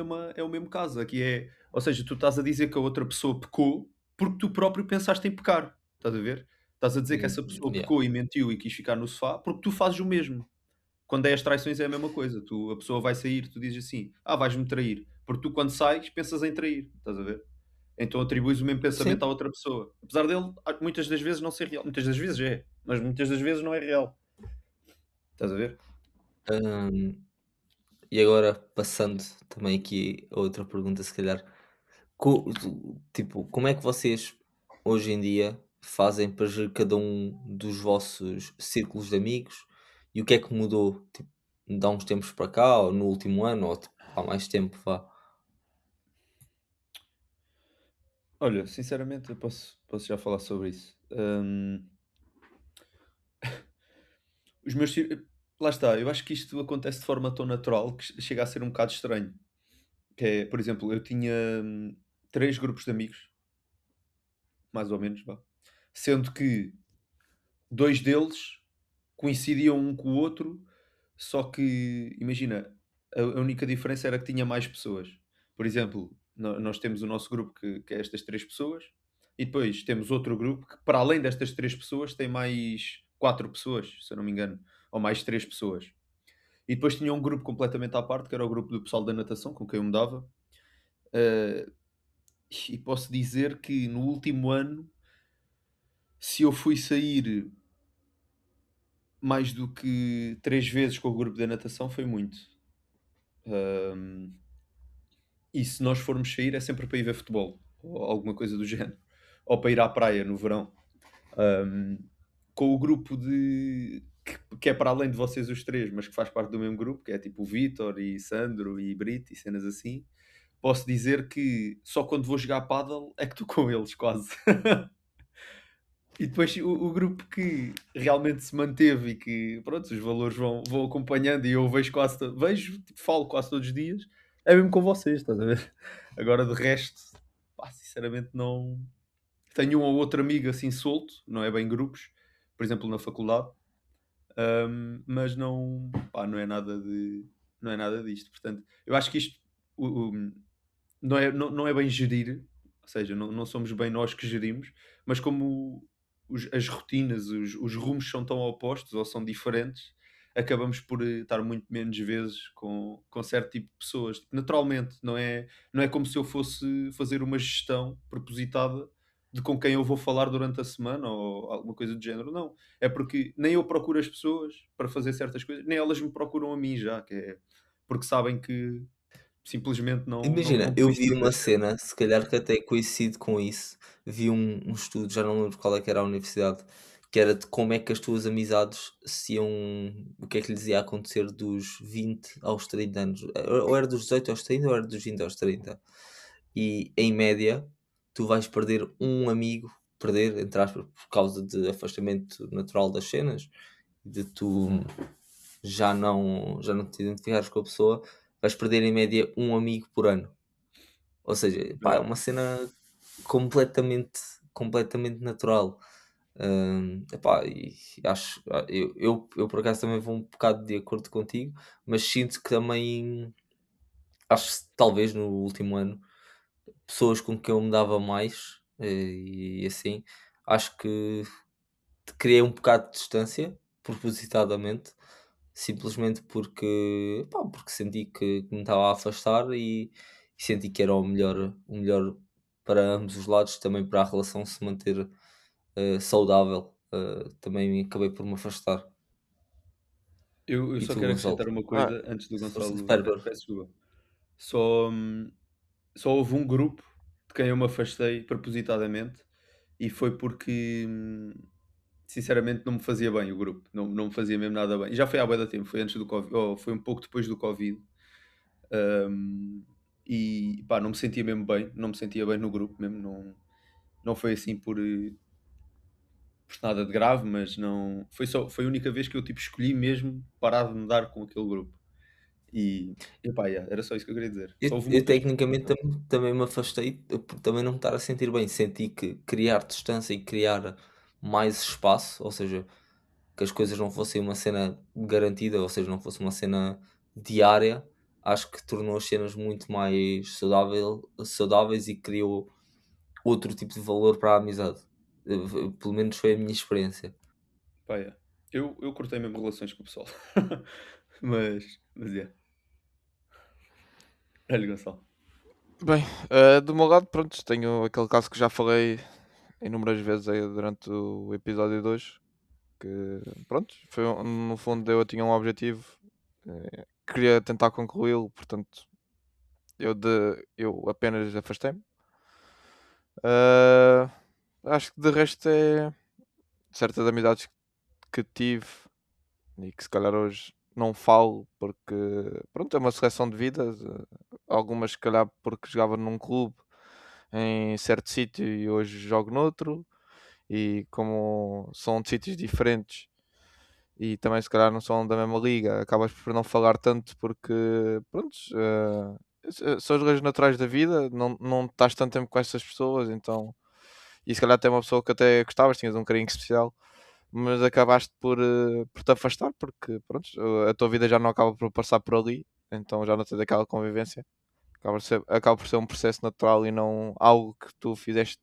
o mesmo caso. Aqui é, ou seja, tu estás a dizer que a outra pessoa pecou porque tu próprio pensaste em pecar. Estás a ver? Estás a dizer que essa pessoa Yeah. pecou e mentiu e quis ficar no sofá porque tu fazes o mesmo. Quando é as traições é a mesma coisa. A pessoa vai sair, tu dizes assim: vais-me trair. Porque tu, quando sais, pensas em trair. Estás a ver? Então atribuis o mesmo pensamento Sim. à outra pessoa. Apesar dele, muitas das vezes não ser real. Muitas das vezes é, mas muitas das vezes não é real. Estás a ver? Hum, e agora passando também aqui a outra pergunta, se calhar. Tipo, como é que vocês hoje em dia fazem para gerir cada um dos vossos círculos de amigos e o que é que mudou, tipo, de há uns tempos para cá, ou no último ano, ou tipo, há mais tempo, vá? Olha, sinceramente, eu posso já falar sobre isso. Os meus cir Lá está, eu acho que isto acontece de forma tão natural que chega a ser um bocado estranho. Que é, por exemplo, eu tinha 3 grupos de amigos, mais ou menos, vá. Sendo que 2 deles coincidiam um com o outro, só que, imagina, a única diferença era que tinha mais pessoas. Por exemplo, nós temos o nosso grupo que é estas 3 pessoas, e depois temos outro grupo que, para além destas 3 pessoas, tem mais 4 pessoas, se eu não me engano, ou mais 3 pessoas. E depois tinha um grupo completamente à parte, que era o grupo do pessoal da natação, com quem eu me dava. Eh, e posso dizer que no último ano, se eu fui sair mais do que 3 vezes com o grupo da natação, foi muito. Hum, e se nós formos sair, é sempre para ir ver futebol, ou alguma coisa do género. Ou para ir à praia no verão. Hum, com o grupo que é para além de vocês os três, mas que faz parte do mesmo grupo, que é tipo o Vitor e Sandro e Brito e cenas assim, posso dizer que só quando vou jogar paddle é que estou com eles, quase. E depois o grupo que realmente se manteve e que, pronto, os valores vão acompanhando e eu vejo quase, vejo, tipo, falo quase todos os dias, é mesmo com vocês, estás a ver? Agora de resto, pá, sinceramente não. Tenho um ou outro amigo assim solto, não é bem grupos, por exemplo na faculdade, mas não, pá, não é nada disto. Portanto, eu acho que isto não é bem gerir, ou seja, não somos bem nós que gerimos, mas como as rotinas, os rumos são tão opostos ou são diferentes, acabamos por estar muito menos vezes com certo tipo de pessoas. Tipo, naturalmente, não é como se eu fosse fazer uma gestão propositada de com quem eu vou falar durante a semana ou alguma coisa do género. Não. É porque nem eu procuro as pessoas para fazer certas coisas, nem elas me procuram a mim já, que é porque sabem que simplesmente Imagina, não eu vi coincide uma das cenas. cena, se calhar que até coincide com isso, vi um estudo, já não lembro qual é que era a universidade, que era de como é que as tuas amizades se iam, o que é que lhes ia acontecer dos 20 aos 30 anos, ou era dos 18 aos 30 ou era dos 20 aos 30. E em média, tu vais perder um amigo, perder, entre aspas, por causa de afastamento natural das cenas, de tu já não te identificares com a pessoa, vais perder em média um amigo por ano. Ou seja, pá, é Yeah. uma cena completamente, completamente natural. Epá, e acho, eu por acaso também vou um bocado de acordo contigo, mas sinto que também, acho que talvez no último ano, pessoas com quem eu me dava mais, e assim, acho que criei um bocado de distância, propositadamente, simplesmente porque senti que me estava a afastar e senti que era o melhor para ambos os lados, também para a relação se manter saudável. Também acabei por me afastar. Eu E só tu, quero Gonçalo? acrescentar uma Ah, coisa antes do Força, Gonçalo. espera, espera. Peço desculpa. Só, só houve um grupo de quem eu me afastei propositadamente e foi porque, sinceramente, não me fazia bem o grupo. Não me fazia mesmo nada bem. E já foi há bué da tempo, foi antes do Covid, ou foi um pouco depois do Covid. hum, e pá, não me sentia mesmo bem, não me sentia bem no grupo mesmo. Não foi assim por nada de grave, mas não. Foi a única vez que eu tipo, escolhi mesmo parar de me dar com aquele grupo. E, epá, yeah, era só isso que eu queria dizer. Eu, Só houve eu uma vez. tecnicamente também me afastei por também não me estar a sentir bem. Senti que criar distância e criar mais espaço, ou seja, que as coisas não fossem uma cena garantida, ou seja, não fosse uma cena diária, acho que tornou as cenas muito mais saudáveis e criou outro tipo de valor para a amizade. Pelo menos foi a minha experiência. Pá, yeah. Eu cortei mesmo relações com o pessoal. Mas yeah. Olha, Gonçalo. bem, do meu lado, pronto, tenho aquele caso que já falei inúmeras vezes aí durante o episódio 2, que pronto, no fundo eu tinha um objetivo, queria tentar concluí-lo, portanto eu apenas afastei-me. Ah, acho que de resto é certas amizades que tive e que se calhar hoje não falo porque pronto, é uma seleção de vidas. Algumas se calhar porque jogava num clube em certo sítio e hoje jogo noutro, e como são de sítios diferentes e também se calhar não são da mesma liga, acabas por não falar tanto porque pronto, são as leis naturais da vida, não estás tanto tempo com essas pessoas, então e se calhar até uma pessoa que até gostavas, tinhas um carinho especial, mas acabaste por te afastar porque pronto, a tua vida já não acaba por passar por ali, então já não tens aquela convivência. Acaba por ser um processo natural e não algo que tu fizeste,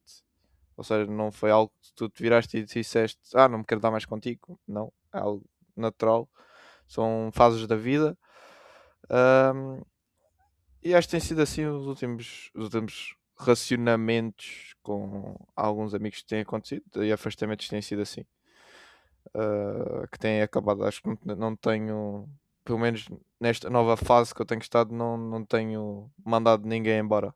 ou seja, não foi algo que tu te viraste e disseste, não me quero dar mais contigo. Não, é algo natural, são fases da vida. Ahm, e acho que tem sido assim os últimos relacionamentos com alguns amigos que têm acontecido e afastamentos têm sido assim. Que têm acabado. Acho que não tenho, pelo menos nesta nova fase que eu tenho estado, não tenho mandado ninguém embora.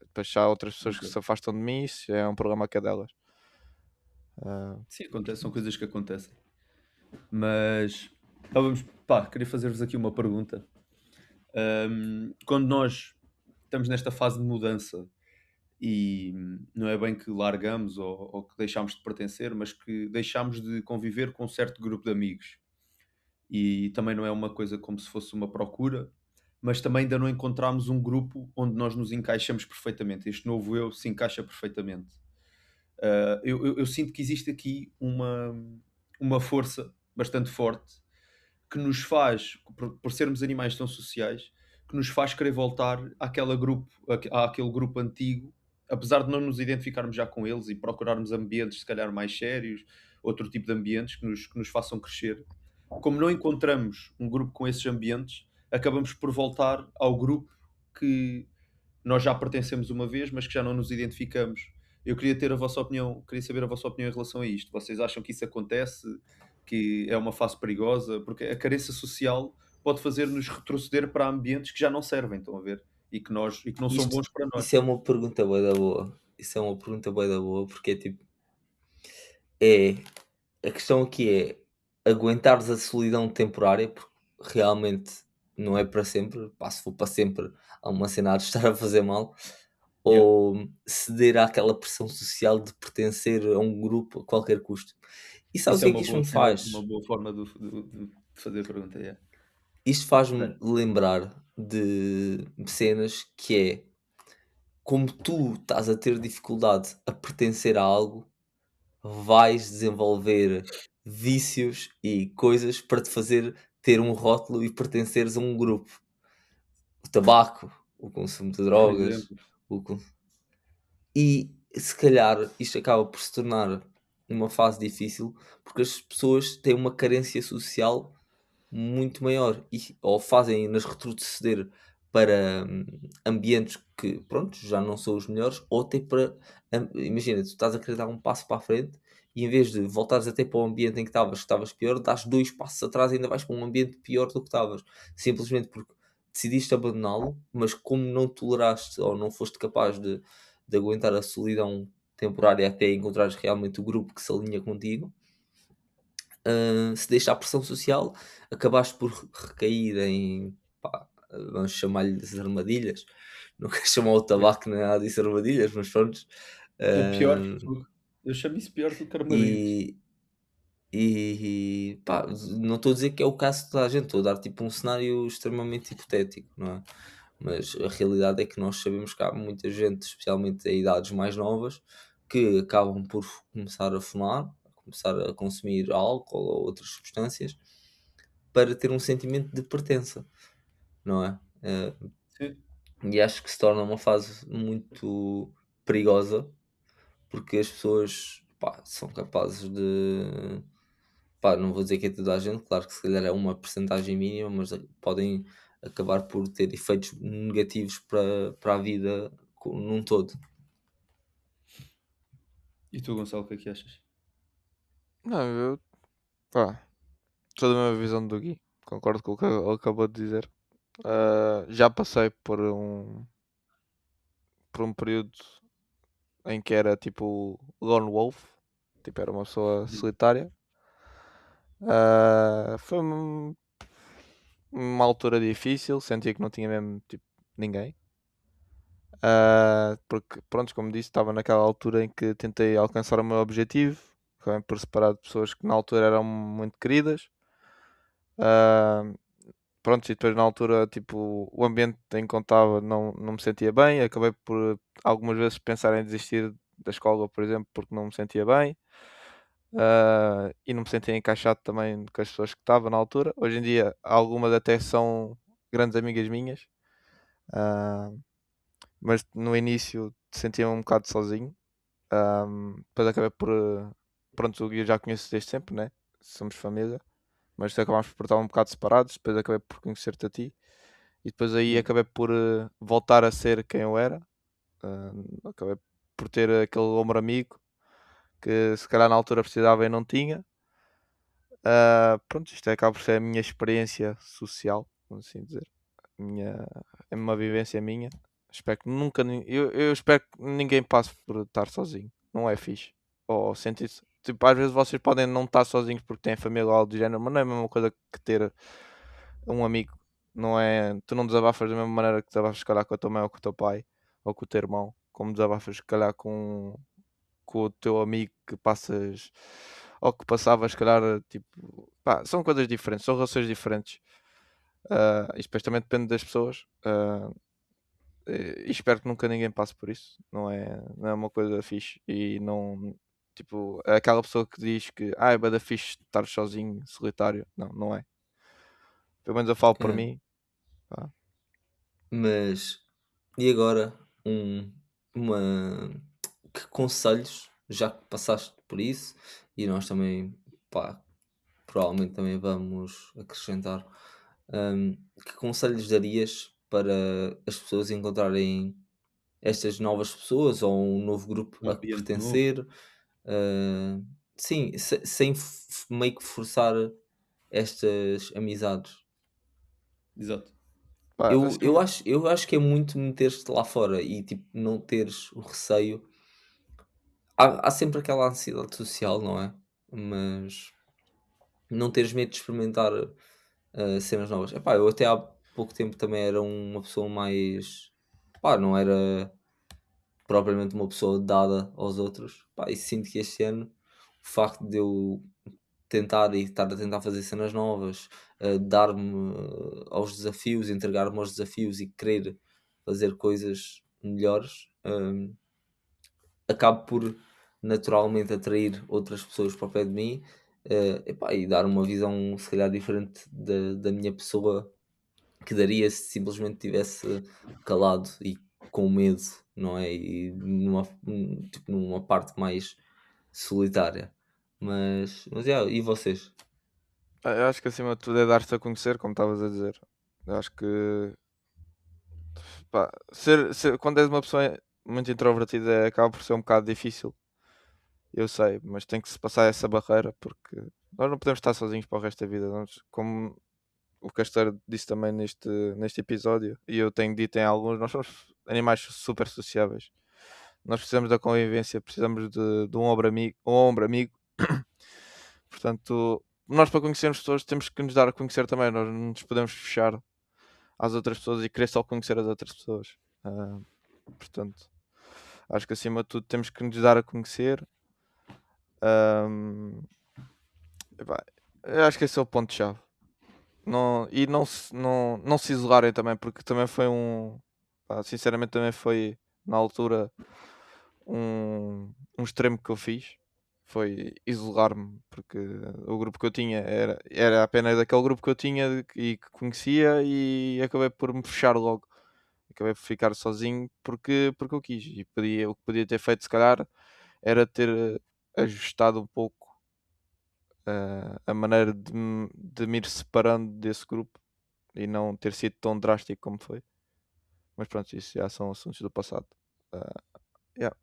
Depois já há outras pessoas que Ok. se afastam de mim, isso é um problema que é delas. Ah, Sim, acontece, são coisas que acontecem. Mas, vamos, pá, queria fazer-vos aqui uma pergunta. Quando nós estamos nesta fase de mudança e não é bem que largamos ou que deixamos de pertencer, mas que deixamos de conviver com um certo grupo de amigos. E também não é uma coisa como se fosse uma procura, mas também ainda não encontramos um grupo onde nós nos encaixamos perfeitamente. Este novo eu se encaixa perfeitamente. Eu sinto que existe aqui uma força bastante forte que nos faz, por sermos animais tão sociais, que nos faz querer voltar àquele grupo antigo, apesar de não nos identificarmos já com eles e procurarmos ambientes se calhar mais sérios, outro tipo de ambientes que nos façam crescer. Como não encontramos um grupo com esses ambientes, acabamos por voltar ao grupo que nós já pertencemos uma vez, mas que já não nos identificamos. Eu queria ter a vossa opinião, queria saber a vossa opinião em relação a isto. Vocês acham que isso acontece, que é uma fase perigosa? Porque a carência social pode fazer-nos retroceder para ambientes que já não servem, estão a ver? E que não são Isto, bons para nós. isso é uma pergunta bué da boa. Isso é uma pergunta bué da boa, porque é tipo, é, a questão aqui é aguentares a solidão temporária, porque realmente não é para sempre. Pá, se for para sempre, há uma cena de estar a fazer mal, Yeah. ou ceder àquela pressão social de pertencer a um grupo a qualquer custo. E sabes o Isso que é é que uma isto boa me cena, uma faz? boa forma de fazer a pergunta. Yeah. Isto faz-me Espera. lembrar de cenas que é como tu estás a ter dificuldade a pertencer a algo, vais desenvolver vícios e coisas para te fazer ter um rótulo e pertenceres a um grupo. O tabaco, o consumo de Por drogas, exemplo. o con e se calhar isto acaba por se tornar uma fase difícil, porque as pessoas têm uma carência social muito maior e ou fazem-nas retroceder para ambientes que, pronto, já não são os melhores, ou até para imagina, tu estás a querer dar um passo para a frente e em vez de voltares até para o ambiente em que estavas pior, dás 2 passos atrás e ainda vais para um ambiente pior do que estavas. Simplesmente porque decidiste abandoná-lo, mas como não toleraste ou não foste capaz de aguentar a solidão temporária até encontrares realmente o grupo que se alinha contigo, se deixa a pressão social, acabaste por recair em, pá, vamos chamar-lhes armadilhas, não quero chamar o Yeah. tabaco nem nada disso armadilhas, mas pronto. Ou pior, ah, eu chamo isso pior do que armadilhas. e, pá, não estou a dizer que é o caso de toda a gente, estou a dar tipo um cenário extremamente hipotético, não é? Mas a realidade é que nós sabemos que há muita gente, especialmente em idades mais novas, que acabam por começar a fumar, começar a consumir álcool ou outras substâncias para ter um sentimento de pertença, não é? Sim. E acho que se torna uma fase muito perigosa porque as pessoas pá, são capazes de. Pá, não vou dizer que é toda a gente, claro que se calhar é uma percentagem mínima, mas podem acabar por ter efeitos negativos para a vida num todo. E tu, Gonçalo, o que é que achas? não, eu pá, sou da mesma visão do Gui. Concordo com o que ele acabou de dizer. Já passei por um período em que era tipo Lone Wolf, tipo era uma pessoa solitária. Foi uma altura difícil, sentia que não tinha mesmo tipo ninguém. Porque pronto, como disse, estava naquela altura em que tentei alcançar o meu objetivo, acabei por separar de pessoas que na altura eram muito queridas. Ah, pronto, e depois na altura, tipo, o ambiente em que eu estava não me sentia bem, acabei por algumas vezes pensar em desistir da escola, por exemplo, porque não me sentia bem. E não me sentia encaixado também com as pessoas que estava na altura. Hoje em dia, algumas até são grandes amigas minhas, ah, mas no início sentia-me um bocado sozinho. Depois acabei por. Pronto, o Gui eu já conheço desde sempre, né? Somos família, mas acabámos por estar um bocado separados. Depois acabei por conhecer-te a ti, e depois aí Yeah. acabei por voltar a ser quem eu era. Acabei por ter aquele ombro amigo que se calhar na altura precisava e não tinha. Pronto, isto acaba por ser a minha experiência social, vamos assim dizer. Minha, é uma vivência minha. Espero que nunca. Eu espero que ninguém passe por estar sozinho. Não é fixe. Ou sentir-se. Tipo, às vezes vocês podem não estar sozinhos porque têm família ou algo do género, mas não é a mesma coisa que ter um amigo. Não é. Tu não desabafas da mesma maneira que desabafas, se calhar, com a tua mãe ou com o teu pai ou com o teu irmão, como desabafas, se calhar, com o teu amigo que passas ou que passavas, se calhar, tipo, pá, são coisas diferentes, são relações diferentes. E depois também depende das pessoas. E espero que nunca ninguém passe por isso. Não é uma coisa fixe. E não, tipo, é aquela pessoa que diz que é bada fixe estar sozinho, solitário. Não, não é. Pelo menos eu falo por É. mim. Pá. Mas e agora um, uma que conselhos, já que passaste por isso, e nós também, pá, provavelmente também vamos acrescentar, que conselhos darias para as pessoas encontrarem estas novas pessoas ou um novo grupo Um a que ambiente novo. pertencer? Ah, sim, sem meio que forçar estas amizades. Exato. Eu acho que é muito meter-te lá fora e tipo não teres o receio. Há sempre aquela ansiedade social, não é? Mas não teres medo de experimentar cenas novas. Epá, eu até há pouco tempo também era uma pessoa mais. Pá, não era propriamente uma pessoa dada aos outros. Pá, e sinto que este ano o facto de eu tentar e estar a tentar fazer cenas novas, dar-me aos desafios, entregar-me aos desafios e querer fazer coisas melhores, acabo por naturalmente atrair outras pessoas para o pé de mim, epá, e dar uma visão se calhar diferente da minha pessoa que daria se simplesmente tivesse calado e com medo, não é? E tipo, numa parte mais solitária. E vocês? Eu acho que acima de tudo é dar-se a conhecer, como estavas a dizer. Eu acho que pá, quando és uma pessoa muito introvertida acaba por ser um bocado difícil. Eu sei, mas tem que se passar essa barreira porque nós não podemos estar sozinhos para o resto da vida. Como o Casteiro disse também neste episódio, e eu tenho dito em alguns, nós somos animais super sociáveis. Nós precisamos da convivência, precisamos de um ombro amigo. Portanto, nós para conhecermos pessoas temos que nos dar a conhecer também. Nós não nos podemos fechar às outras pessoas e querer só conhecer as outras pessoas. Ah, portanto, acho que acima de tudo temos que nos dar a conhecer. Ahm, epá, eu acho que esse é o ponto-chave. Não se isolarem também, porque também foi sinceramente também foi na altura um extremo que eu fiz. Foi isolar-me, porque o grupo que eu tinha era apenas daquele grupo que eu tinha e que conhecia, e acabei por me fechar logo. Acabei por ficar sozinho porque eu quis. E o que podia ter feito, se calhar, era ter ajustado um pouco a maneira de me ir separando desse grupo e não ter sido tão drástico como foi. Mas pronto, isso já são assuntos do passado. Ah, yeah.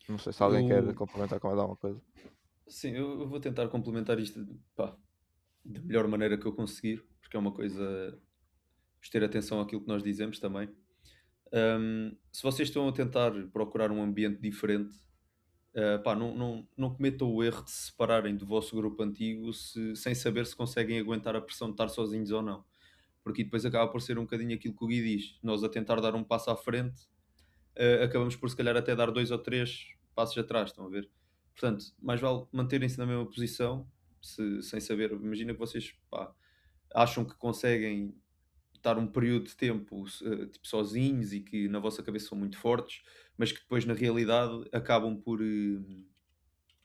Não sei se alguém quer Eu, complementar com mais alguma coisa. sim, eu vou tentar complementar isto, pá, da melhor maneira que eu conseguir, porque é uma coisa, ter atenção àquilo que nós dizemos também. Se vocês estão a tentar procurar um ambiente diferente, pá, não cometam o erro de se separarem do vosso grupo antigo sem saber se conseguem aguentar a pressão de estar sozinhos ou não. Porque depois acaba por ser um bocadinho aquilo que o Gui diz. Nós a tentar dar um passo à frente, acabamos por se calhar até dar 2 ou 3 passos atrás, estão a ver? Portanto, mais vale manterem-se na mesma posição, sem saber. Imagina que vocês, pá, acham que conseguem estar um período de tempo tipo, sozinhos e que na vossa cabeça são muito fortes, mas que depois na realidade acabam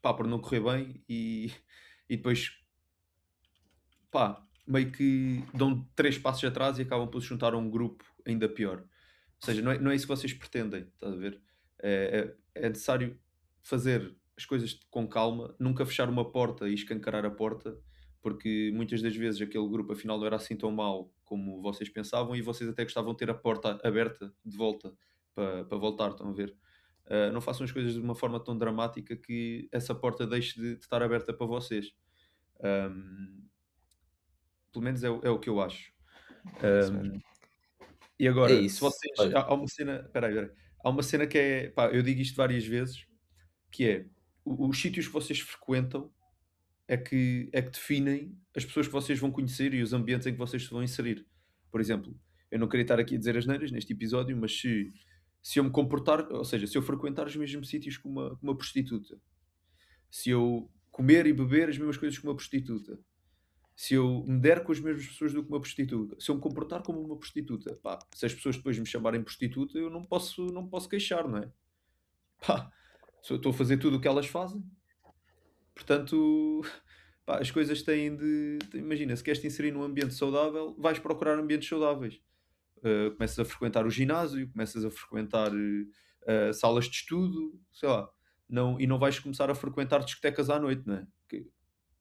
pá, por não correr bem e depois pá, meio que dão 3 passos atrás e acabam por se juntar a um grupo ainda pior. Ou seja, não é isso que vocês pretendem, estás a ver? É necessário fazer as coisas com calma, nunca fechar uma porta e escancarar a porta, porque muitas das vezes aquele grupo afinal não era assim tão mau como vocês pensavam e vocês até gostavam de ter a porta aberta de volta para voltar, estão a ver? Não façam as coisas de uma forma tão dramática que essa porta deixe de estar aberta para vocês. Ahm, Pelo menos é o que eu acho. É isso mesmo. E É agora, se isso. vocês. Olha, Há uma cena. Espera aí, espera aí. Há uma cena que é. Pá, eu digo isto várias vezes, que é os sítios que vocês frequentam é que definem as pessoas que vocês vão conhecer e os ambientes em que vocês se vão inserir. Por exemplo, eu não queria estar aqui a dizer asneiras neste episódio, mas se eu me comportar, ou seja, se eu frequentar os mesmos sítios que uma prostituta, se eu comer e beber as mesmas coisas que uma prostituta, se eu me der com as mesmas pessoas do que uma prostituta, se eu me comportar como uma prostituta, pá, se as pessoas depois me chamarem prostituta, eu não posso queixar, não é? Pá, se eu estou a fazer tudo o que elas fazem, portanto, pá, as coisas têm imagina, se queres te inserir num ambiente saudável, vais procurar ambientes saudáveis. Começas a frequentar o ginásio, começas a frequentar salas de estudo, sei lá, e não vais começar a frequentar discotecas à noite, não é?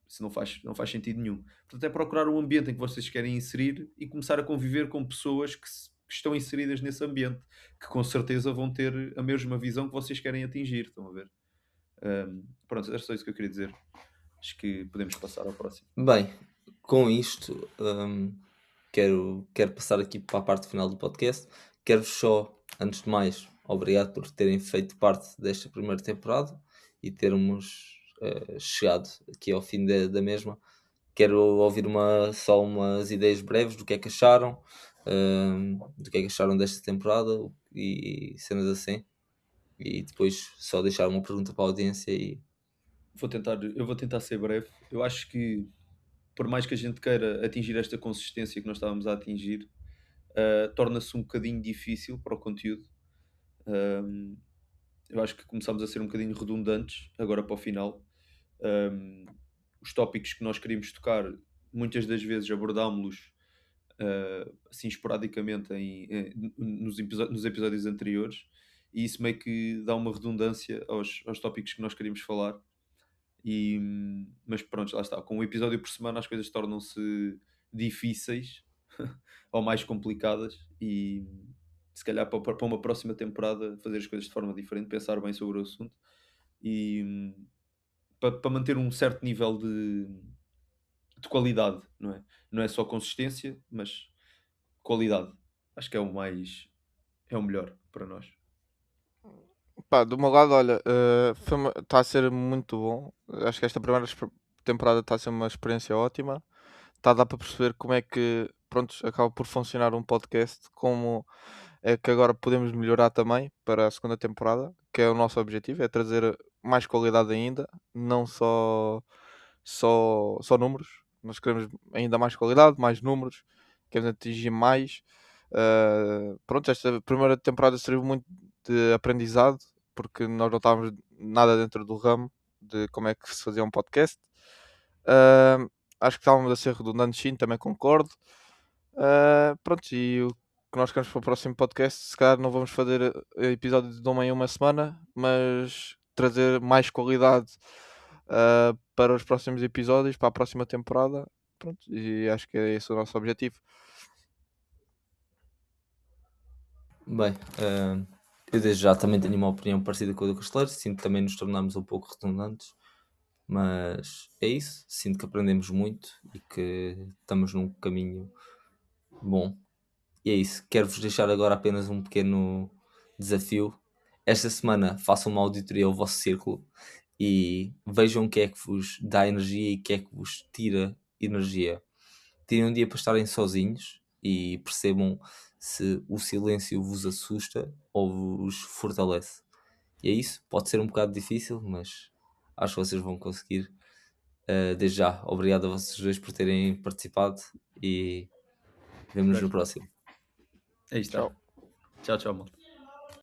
Isso não faz sentido nenhum. Portanto, é procurar um ambiente em que vocês querem inserir e começar a conviver com pessoas que estão inseridas nesse ambiente, que com certeza vão ter a mesma visão que vocês querem atingir. Estão a ver? Pronto, era só isso que eu queria dizer. Acho que podemos passar ao próximo. bem, com isto, quero passar aqui para a parte final do podcast. Quero só, antes de mais, obrigado por terem feito parte desta primeira temporada e termos chegado aqui ao fim da mesma. Quero ouvir só umas ideias breves do que é que acharam, do que é que acharam desta temporada e cenas assim. E depois só deixar uma pergunta para a audiência e Eu vou tentar ser breve. Eu acho que, por mais que a gente queira atingir esta consistência que nós estávamos a atingir, torna-se um bocadinho difícil para o conteúdo. Um, eu acho que começamos a ser um bocadinho redundantes agora para o final. Um, os tópicos que nós queríamos tocar, muitas das vezes abordámos-los assim esporadicamente nos episódios anteriores, e isso meio que dá uma redundância aos tópicos que nós queríamos falar. Mas pronto, lá está. Com um episódio por semana as coisas tornam-se difíceis ou mais complicadas e se calhar para uma próxima temporada fazer as coisas de forma diferente, pensar bem sobre o assunto e para manter um certo nível de qualidade, não é? Não é só consistência, mas qualidade. Acho que é o melhor para nós. Pá, do meu lado, olha, está a ser muito bom. Acho que esta primeira temporada está a ser uma experiência ótima. Está a dar para perceber como é que, pronto, acaba por funcionar um podcast, como é que agora podemos melhorar também para a segunda temporada, que é o nosso objetivo, é trazer mais qualidade ainda, não só números. Nós queremos ainda mais qualidade, mais números, queremos atingir mais. Pronto, esta primeira temporada serviu muito de aprendizado, porque nós não estávamos nada dentro do ramo de como é que se fazia um podcast. Ah, acho que estávamos a ser redundantes, sim, também concordo. Pronto, e o que nós queremos para o próximo podcast, se calhar não vamos fazer episódio de uma em uma semana, mas trazer mais qualidade para os próximos episódios, para a próxima temporada. Pronto, e acho que é esse o nosso objetivo. bem, eu desde já também tenho uma opinião parecida com a do Casteleiro. Sinto que também nos tornamos um pouco redundantes, mas é isso. Sinto que aprendemos muito e que estamos num caminho bom. E é isso. Quero-vos deixar agora apenas um pequeno desafio. Esta semana façam uma auditoria ao vosso círculo e vejam o que é que vos dá energia e o que é que vos tira energia. Tirem um dia para estarem sozinhos e percebam se o silêncio vos assusta ou vos fortalece. E é isso. Pode ser um bocado difícil, mas acho que vocês vão conseguir. Desde já, obrigado a vocês dois por terem participado e vemo-nos no próximo. Aí está. Tchau. Tchau, tchau, malta.